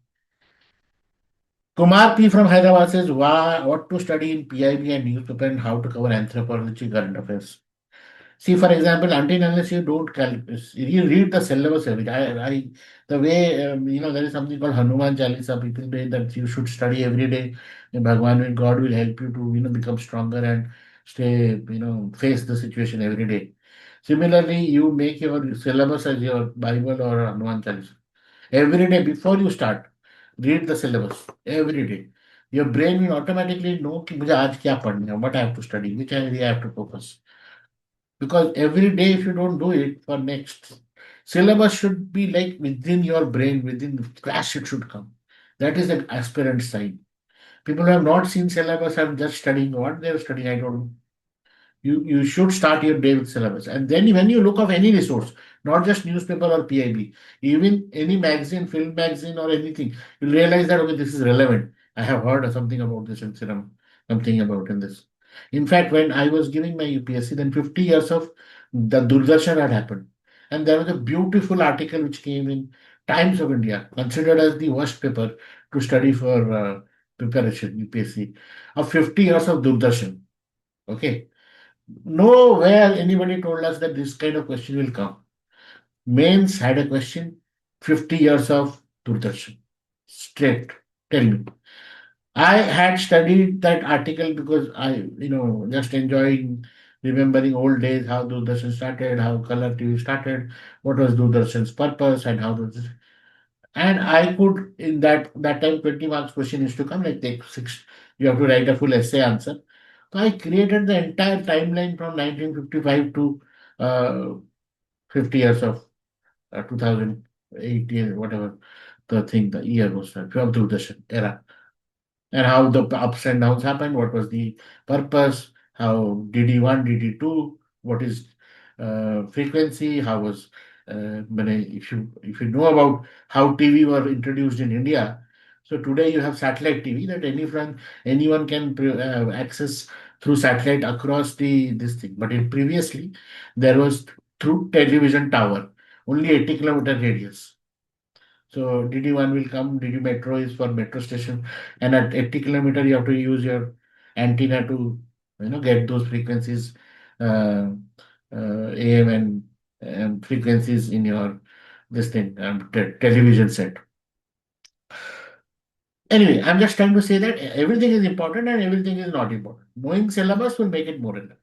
Kumar P from Hyderabad says, what to study in PIB and newspaper and how to cover anthropology current affairs. See, for example, until unless you don't you read the syllabus every day. The way, there is something called Hanuman Chalisa. People say that you should study every day. And Bhagwan and God will help you to, become stronger and stay, face the situation every day. Similarly, you make your syllabus as your Bible or Hanuman Chalisa. Every day before you start, read the syllabus every day. Your brain will automatically know कि मुझे आज क्या पढ़ना है, what I have to study, which area I have to focus. Because every day, if you don't do it for next syllabus, should be like within your brain, within the class, it should come. That is an aspirant sign. People who have not seen syllabus are just studying what they are studying. I don't know. You should start your day with syllabus. And then when you look of any resource, not just newspaper or PIB, even any magazine, film magazine or anything, you'll realize that okay, this is relevant. I have heard something about this in cinema, something about in this. In fact, when I was giving my UPSC, then 50 years of the Durdarshan had happened. And there was a beautiful article which came in Times of India, considered as the worst paper to study for preparation, UPSC, of 50 years of Durdarshan. Okay. Nowhere anybody told us that this kind of question will come. Mains had a question, 50 years of Durdarshan. Straight. Tell me. I had studied that article because I, just enjoying remembering old days, how Doordarshan started, how Color TV started, what was Doordarshan's purpose, and how was. And I could, in that time, 20 marks question used to come, like take six, you have to write a full essay answer. So I created the entire timeline from 1955 to uh, 50 years of 2018, whatever the year was, of Doordarshan era, and how the ups and downs happened, what was the purpose, how DD1, DD2, what is frequency, how was if you know about how TV were introduced in India. So today you have satellite TV that anyone can access through satellite across the this thing. But previously there was through television tower, only 80-kilometer radius. So DD1 will come, DD Metro is for metro station, and at 80 kilometer you have to use your antenna to get those frequencies, uh, AM and frequencies in your this thing television set. Anyway, I'm just trying to say that everything is important and everything is not important. Knowing syllabus will make it more important.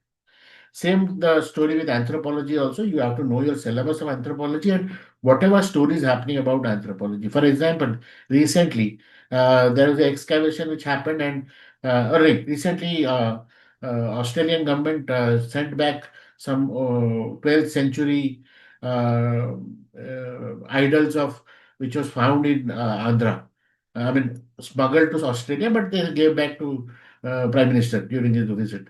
Same the story with anthropology also. You have to know your syllabus of anthropology and whatever story is happening about anthropology. For example, recently there was an excavation which happened, and recently Australian government sent back some 12th century idols of which was found in Andhra. I mean, smuggled to Australia, but they gave back to Prime Minister during his visit.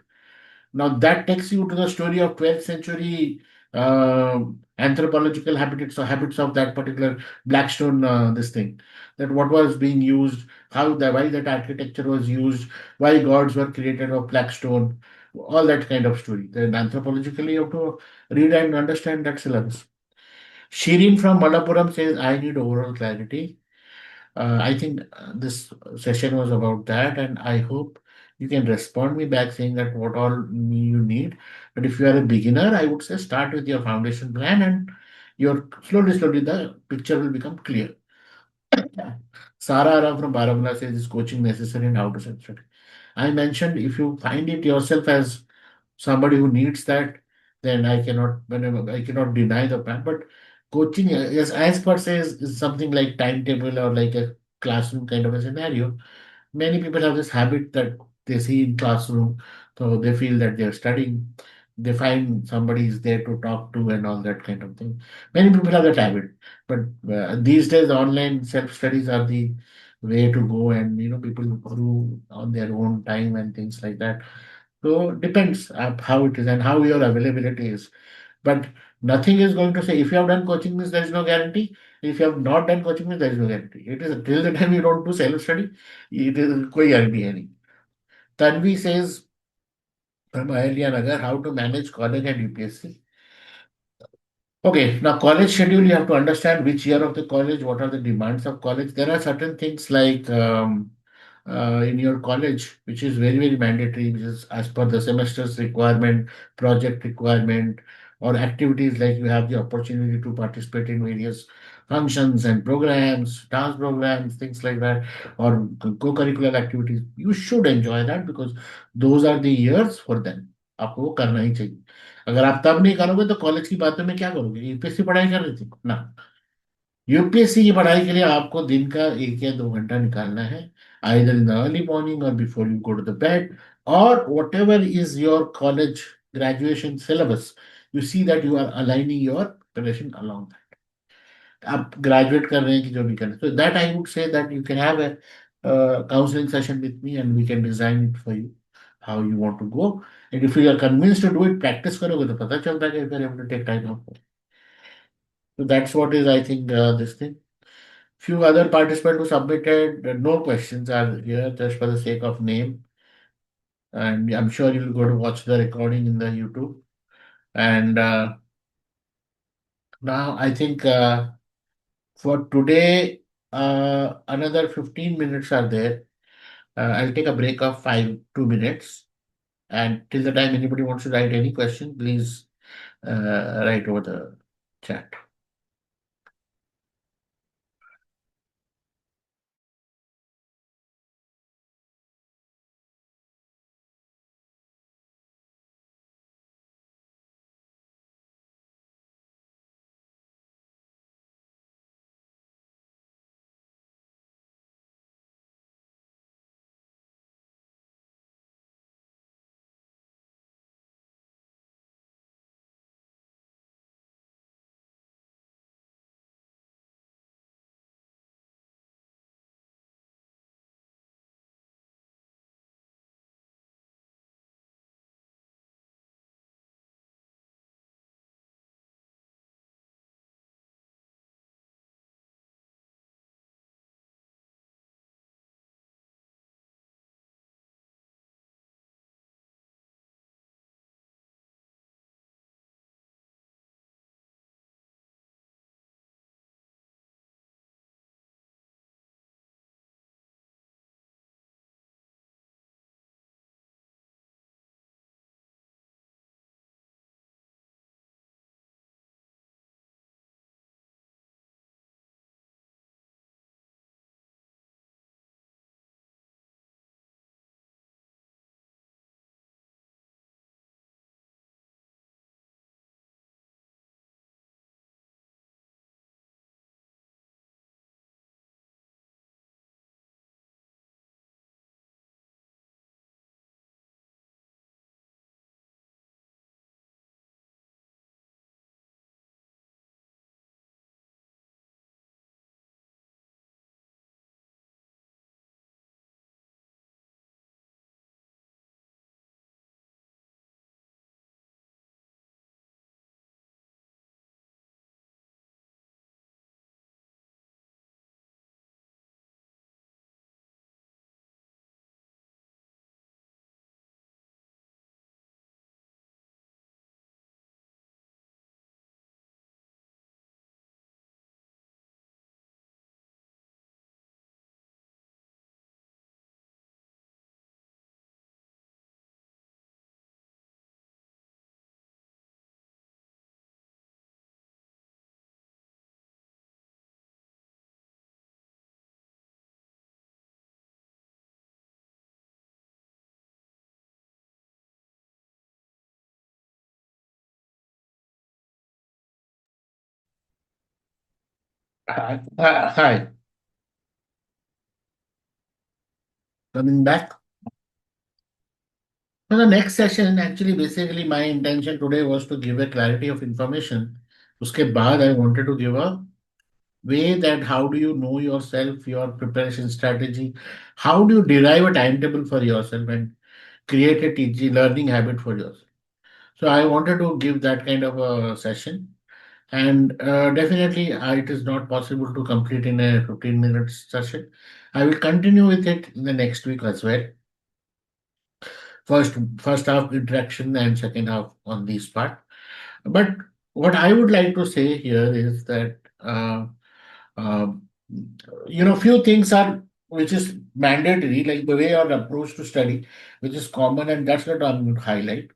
Now that takes you to the story of 12th century anthropological habits of that particular Blackstone this thing. That what was being used, why that architecture was used, why gods were created of Blackstone. all that kind of story. Then anthropologically, you have to read and understand that syllabus. Shirin from Malappuram says, I need overall clarity. I think this session was about that, and I hope you can respond me back saying that what all you need. But if you are a beginner, I would say start with your foundation plan, and your slowly the picture will become clear. Sara Ara from Baramulla says, is coaching necessary and how to set strategy? I mentioned if you find it yourself as somebody who needs that, then I cannot deny the plan. But coaching, as per se, is something like timetable or like a classroom kind of a scenario. Many people have this habit that they see in classroom, so they feel that they're studying. They find somebody is there to talk to and all that kind of thing. Many people have that habit, but these days online self studies are the way to go, and people do on their own time and things like that. So depends how it is and how your availability is. But nothing is going to say if you have done coaching means there is no guarantee. If you have not done coaching means there is no guarantee. It is till the time you don't do self study, it is koi guarantee hai nahi. Tanvi says from Ahilya Nagar, how to manage college and UPSC. Okay, now college schedule, you have to understand which year of the college, what are the demands of college. There are certain things like in your college, which is very mandatory, which is as per the semester's requirement, project requirement, or activities like you have the opportunity to participate in various functions and programs, dance programs, things like that, or co-curricular activities. You should enjoy that because those are the years for them. आपको वो करना ही चाहिए. अगर आप तब नहीं करोगे तो कॉलेज की बातों में क्या करोगे? यूपीएससी पढ़ाई कर रही थी ना. यूपीएससी की पढ़ाई के लिए आपको दिन का 1 या 2 घंटा निकालना है. Either in the early morning और before you go to the bed, और whatever is your college graduation syllabus, you see that you are aligning your preparation along. आप ग्रेजुएट कर रहे हैं कि जो भी कर रहे हैं, so that I would say that you can have a counseling session with me and we can design it for you how you want to go. And if you are convinced to do it, practice करोगे तो पता चलता है कि if you are able to take time off. So that's what is, I think, this thing. Few other participants who submitted, no questions are here just for the sake of name. And I'm sure you'll go to watch the recording in the YouTube. And now I think for today, another 15 minutes are there. I'll take a break of 2 minutes. And till the time anybody wants to write any question, please write over the chat. Hi, coming back. So the next session, actually, basically, my intention today was to give a clarity of information. उसके बाद I wanted to give a way that how do you know yourself, your preparation strategy, how do you derive a timetable for yourself and create a teaching learning habit for yourself. So I wanted to give that kind of a session. And definitely, it is not possible to complete in a 15 minutes session. I will continue with it in the next week as well. First half interaction and second half on this part. But what I would like to say here is that um, few things are which is mandatory, like the way or approach to study, which is common, and that's what I'm going to highlight.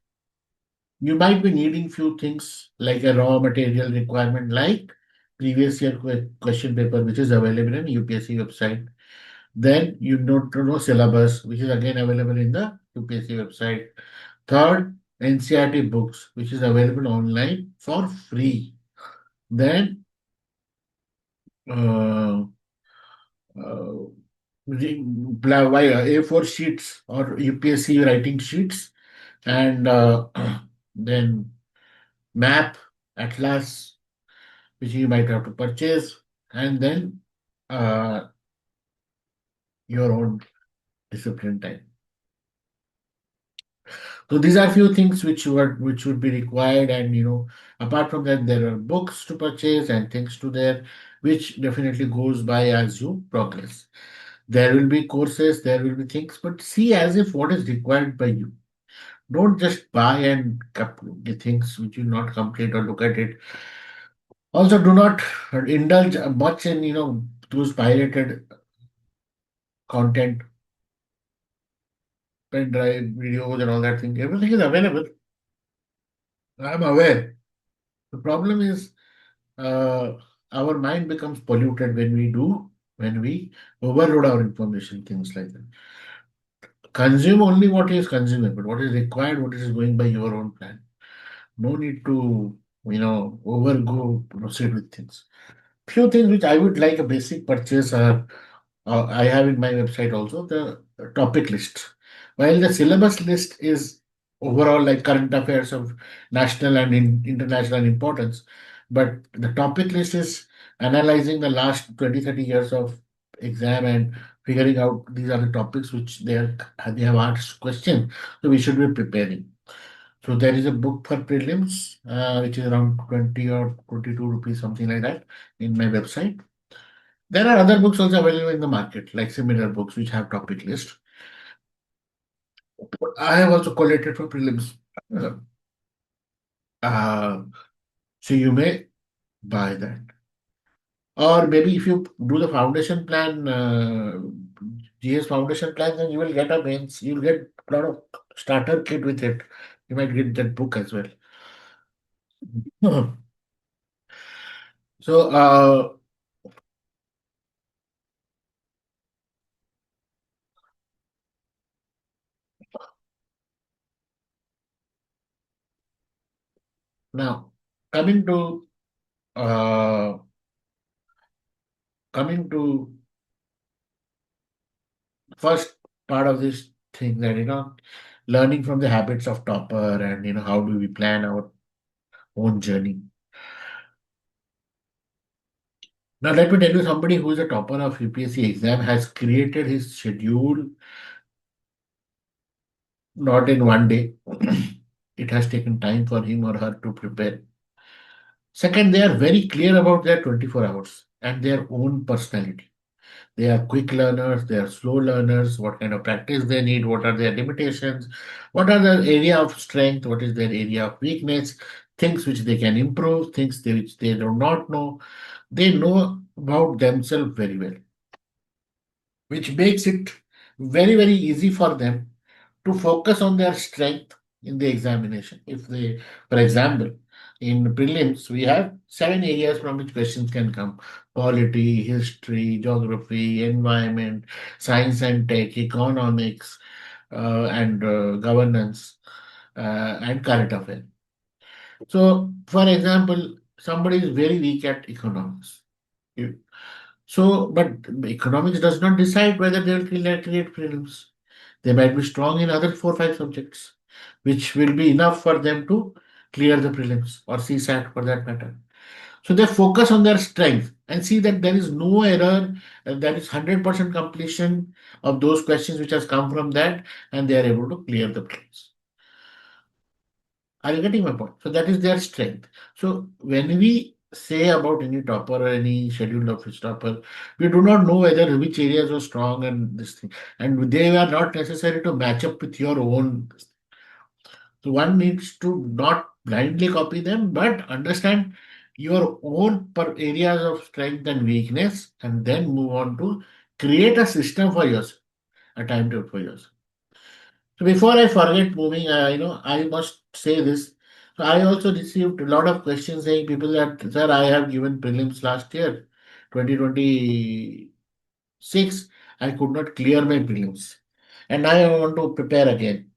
You might be needing few things like a raw material requirement, like previous year question paper, which is available in UPSC website. Then you need to know syllabus, which is again available in the UPSC website. Third, NCRT books, which is available online for free. Then, uh, uh, A4 sheets or UPSC writing sheets, and then map, atlas, which you might have to purchase, and then uh, your own discipline time. So these are few things which would be required, and apart from that, there are books to purchase and things to there, which definitely goes by as you progress. There will be courses, there will be things, but see as if what is required by you. Don't just buy and the things which you not complete or look at it. Also, do not indulge much in those pirated content, pen drive, videos, and all that thing. Everything is available. I'm aware. The problem is uh, our mind becomes polluted when we overload our information, things like that. Consume only what is consumable, what is required, what is going by your own plan. No need to, overgo proceed with things. Few things which I would like a basic purchase are I have in my website also the topic list. While the syllabus list is overall like current affairs of national and international importance, but the topic list is analyzing the last 20, 30 years of exam and figuring out these are the topics which they have asked questions. So we should be preparing. So there is a book for prelims, which is around 20 or 22 rupees, something like that, in my website. There are other books also available in the market, like similar books which have topic list. I have also collated for prelims. Uh, uh, so you may buy that. Or maybe if you do the foundation plan, GS foundation plan, then you will get you'll get a lot of starter kit with it. You might get that book as well. So now coming to uh, coming to first part of this thing that learning from the habits of topper and how do we plan our own journey. Now let me tell you, somebody who is a topper of UPSC exam has created his schedule not in one day. It has taken time for him or her to prepare. Second, they are very clear about their 24 hours and their own personality. They are quick learners, they are slow learners, what kind of practice they need, what are their limitations, what are their area of strength, what is their area of weakness, things which they can improve, which they do not know. They know about themselves very well, which makes it very, very easy for them to focus on their strength in the examination. If they, for example, in prelims, we have 7 areas from which questions can come: polity, history, geography, environment, science and tech, economics, and governance, and current affairs. So, for example, somebody is very weak at economics. You- So, but economics does not decide whether they will create prelims. They might be strong in other 4 5 subjects, which will be enough for them to clear the prelims or CSAT for that matter. So they focus on their strength and see that there is no error, there is 100% completion of those questions which has come from that, and they are able to clear the prelims. Are you getting my point? So that is their strength. So when we say about any topper or any scheduled office topper, we do not know whether which areas are strong and this thing, and they are not necessary to match up with your own. So one needs to not blindly copy them, but understand your own per areas of strength and weakness, and then move on to create a system for yourself, a timetable for yourself. So before I forget moving, I must say this. So I also received a lot of questions saying people that, sir, I have given prelims last year, 2026. I could not clear my prelims. And now I want to prepare again.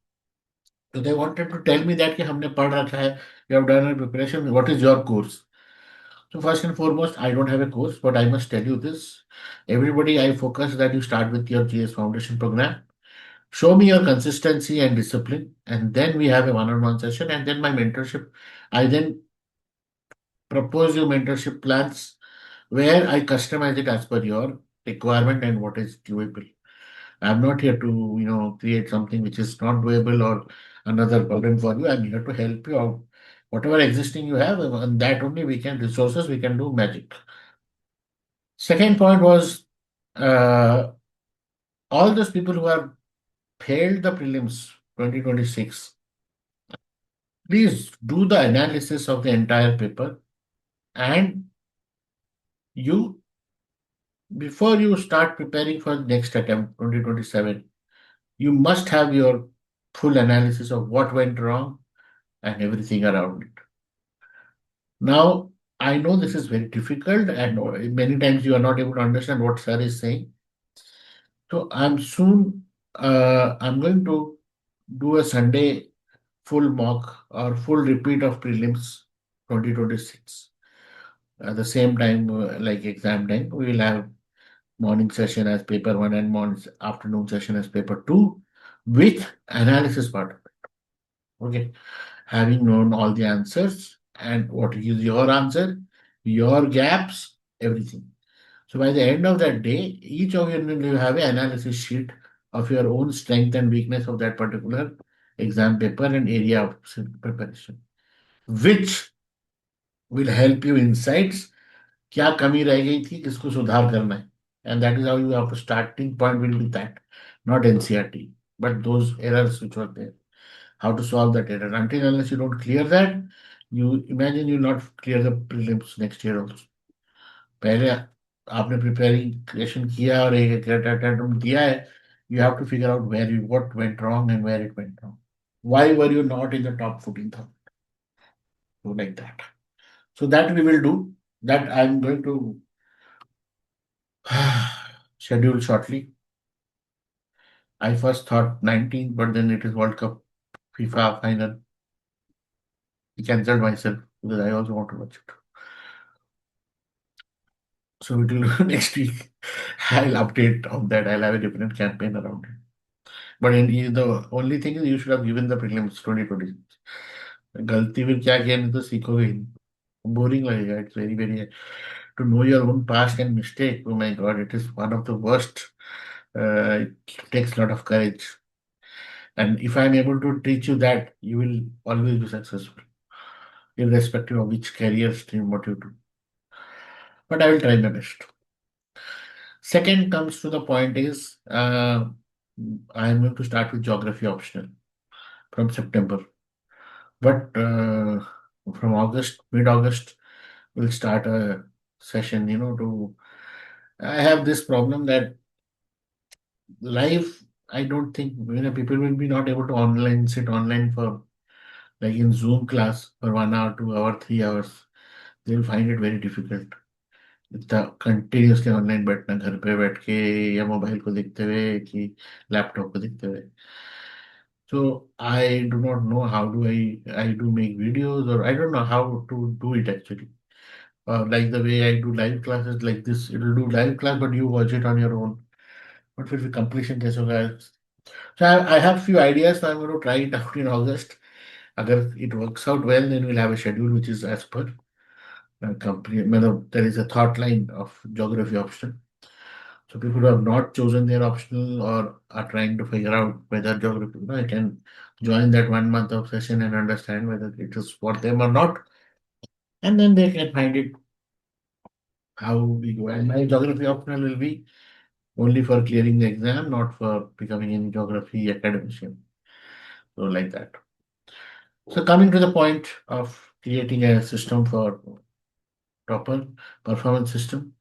So they wanted to tell me that कि हमने पढ़ रखा है, you have done a preparation, what is your course? So first and foremost, I don't have a course, but I must tell you this. Everybody, I focus that you start with your GS Foundation program. Show me your consistency and discipline, and then we have a one-on-one session, and then my mentorship. I then propose you mentorship plans where I customize it as per your requirement and what is doable. I'm not here to, create something which is not doable or another burden for you. I'm here to help you out. Whatever existing you have, on that only we can resources, we can do magic. Second point was uh, all those people who have failed the prelims 2026. Please do the analysis of the entire paper, and you, before you start preparing for the next attempt 2027, you must have your full analysis of what went wrong and everything around it. Now, I know this is very difficult, and many times you are not able to understand what sir is saying. So I'm going to do a Sunday full mock or full repeat of prelims 2026. At the same time, like exam time, we will have morning session as paper one and morning afternoon session as paper two with analysis part. Okay. Having known all the answers and what is your answer, your gaps, everything. So by the end of that day, each of you will have an analysis sheet of your own strength and weakness of that particular exam paper and area of preparation, which will help you insights क्या कमी रह गई थी किसको सुधार करना है. And that is how you have to starting point will be that, not NCRT, but those errors which were there, how to solve that error. Until unless you don't clear that, you imagine you not clear the prelims next year also. पहले आपने preparation किया और एक attempt दिया है, you have to figure out where you what went wrong and where it went wrong. Why were you not in the top 14,000? So like that. So that we will do. That I'm going to schedule shortly. I first thought 19th, but then it is World Cup FIFA final. I cancelled myself because I also want to watch it. So it will next week. I'll update on that. I'll have a different campaign around it. But the only thing is you should have given the prelims 2026. गलती फिर क्या किया नहीं तो सीखोगे ही नहीं. Boring लगेगा. It's very very to know your own past and mistake. Oh my God, it is one of the worst. It takes a lot of courage. And if I'm able to teach you that, you will always be successful, irrespective of which career stream what you do. But I will try my best. Second comes to the point is I am going to start with geography optional from September. But from August, mid-August, we'll start a session, to I have this problem that life, I don't think, people will be not able to sit online for like in Zoom class for 1 hour, 2 hour, 3 hours. They will find it very difficult. इतना continuously online बैठना घर पे बैठ के या mobile को देखते हुए कि लैपटॉप को देखते हुए. So I do not know how do I do make videos or I don't know how to do it actually. like the way I do live classes like this. It will do live class, but you watch it on your own. But फिर completion कैसे होगा? So I have few ideas. So I'm going to try it out in August. अगर it works out well, then we'll have a schedule which is as per company. मतलब there is a thought line of geography option. So people who have not chosen their optional or are trying to figure out whether geography, can join that 1 month of session and understand whether it is for them or not, and then they can find it how we go. And my geography optional will be only for clearing the exam, not for becoming any geography academician. So like that. So coming to the point of creating a system for proper performance system.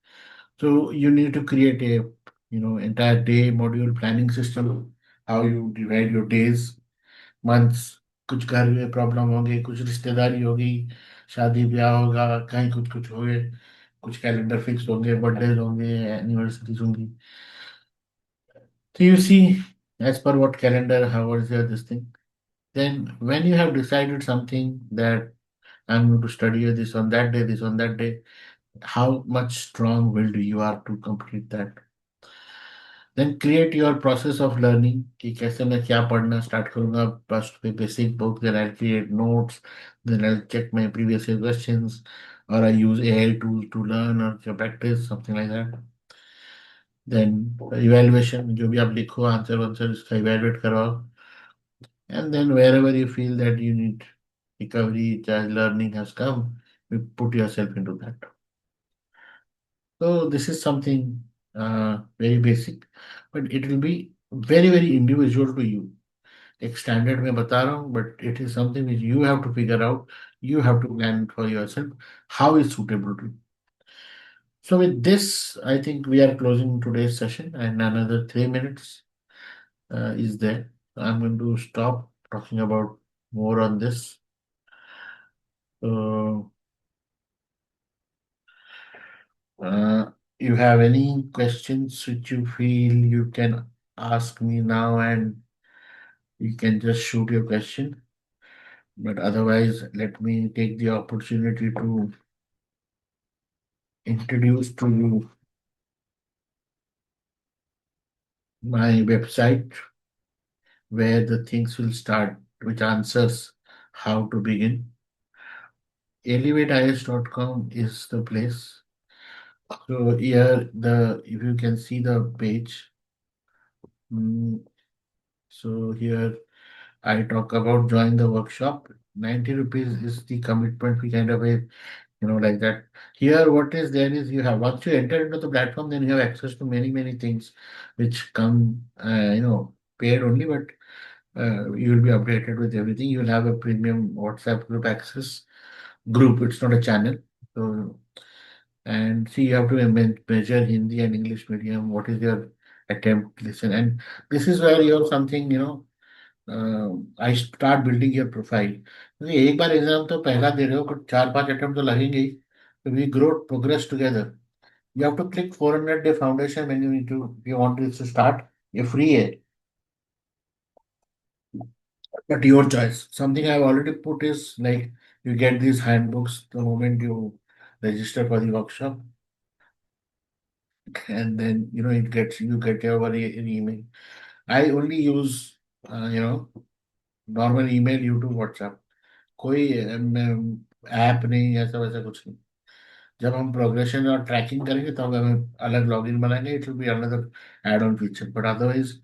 So you need to create a entire day module planning system. How you divide your days, months. कुछ घर में problem होंगे, कुछ रिश्तेदारी होगी, शादी ब्याह होगा, कहीं कुछ कुछ होंगे, कुछ कैलेंडर फिक्स होंगे, बर्थडे होंगे, एनिवर्सरीज होंगी. So you see, as per what calendar, how is your this thing. Then when you have decided something that I'm going to study this on that day, this on that day, how much strong will do you are to complete that. Then create your process of learning कि कैसे मैं क्या पढ़ना start करूँगा. First with basic book, then I'll create notes, then I'll check my previous year questions, or I use AI tool to learn or to practice something like that. Then evaluation, जो भी आप लिखो answer answer इसका evaluate करवाओ. And then wherever you feel that you need recovery, child learning has come, you put yourself into that. So this is something very basic, but it will be very very individual to you. एक standard में बता रहा हूँ, but it is something which you have to figure out. You have to plan it for yourself. How is suitable to you. So with this, I think we are closing today's session, and another 3 minutes is there. So I'm going to stop talking about more on this. So, uh, you have any questions which you feel you can ask me now, and you can just shoot your question. But otherwise, let me take the opportunity to introduce to you my website where the things will start, which answers how to begin. ElevateIAS.com is the place. So here the if you can see the page. mm, so here I talk about join the workshop. 90 rupees is the commitment we kind of a like that. Here what is there is you have once you enter into the platform, then you have access to many things which come paid only, but you will be updated with everything. You will have a premium WhatsApp group access group. It's not a channel. So and see, you have to measure Hindi and English medium. What is your attempt? Listen, and this is where you have something. I start building your profile. क्योंकि एक बार exam तो पहला दे रहे हो, but 4-5 attempt तो लगेंगे ही. So we grow progress together. You have to click 400-day foundation when you need to. If you want this to start, ये free है. But your choice. Something I've already put is like you get these handbooks the moment you register for the workshop, and then you get your an email. I only use normal email, YouTube, WhatsApp. कोई app नहीं ऐसा वैसा कुछ नहीं. जब हम progression और trekking करेंगे तब हमें अलग लॉगिन बनाएंगे. It will be another add on feature, but otherwise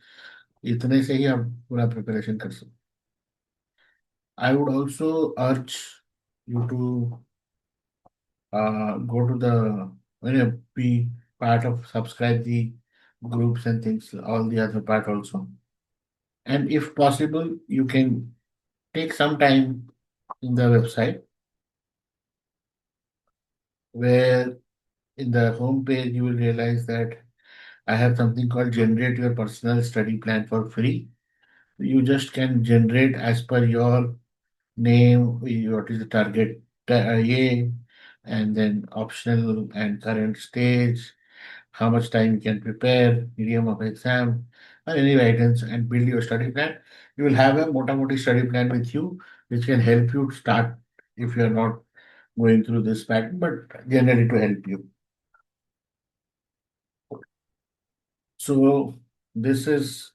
इतने से ही हम पूरा प्रिपरेशन कर सकते. I would also urge you to go to the be part of subscribe the groups and things, all the other part also. And if possible, you can take some time in the website where in the home page you will realize that I have something called generate your personal study plan for free. You just can generate as per your name, what is the target A, and then optional and current stage, how much time you can prepare, medium of exam, or any guidance, and build your study plan. You will have a Motamoti study plan with you, which can help you start if you are not. going through this pattern, but generally to help you. So this is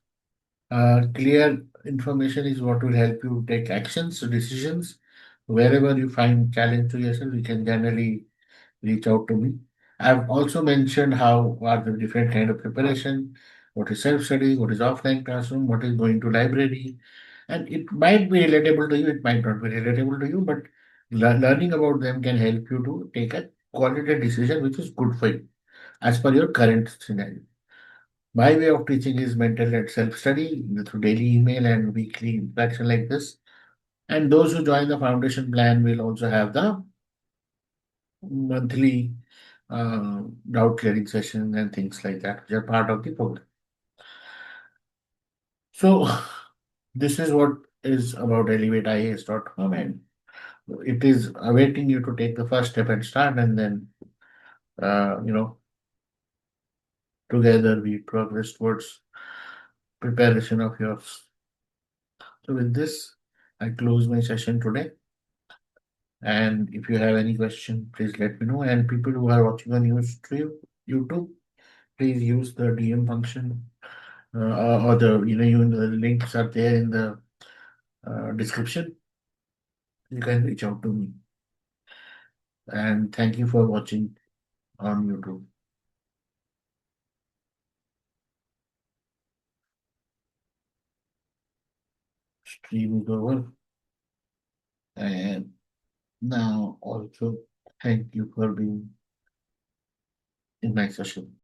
clear information is what will help you take actions, decisions. Wherever you find challenge to yourself, you can generally reach out to me. I've also mentioned how are the different kind of preparation, what is self-study, what is offline classroom, what is going to library, and it might be relatable to you, it might not be relatable to you, but learning about them can help you to take a quality decision which is good for you as per your current scenario. My way of teaching is mental and self-study through daily email and weekly interaction like this. And those who join the foundation plan will also have the monthly doubt clearing session and things like that, which are part of the program. So this is what is about elevate.ias.com, and it is awaiting you to take the first step and start, and then uh, you know together we progress towards preparation of yours. So with this, I close my session today. And if you have any question, please let me know. And people who are watching on YouTube, please use the DM function or the even the links are there in the description. You can reach out to me. And thank you for watching on YouTube. Stream is over. And now also thank you for being in my session.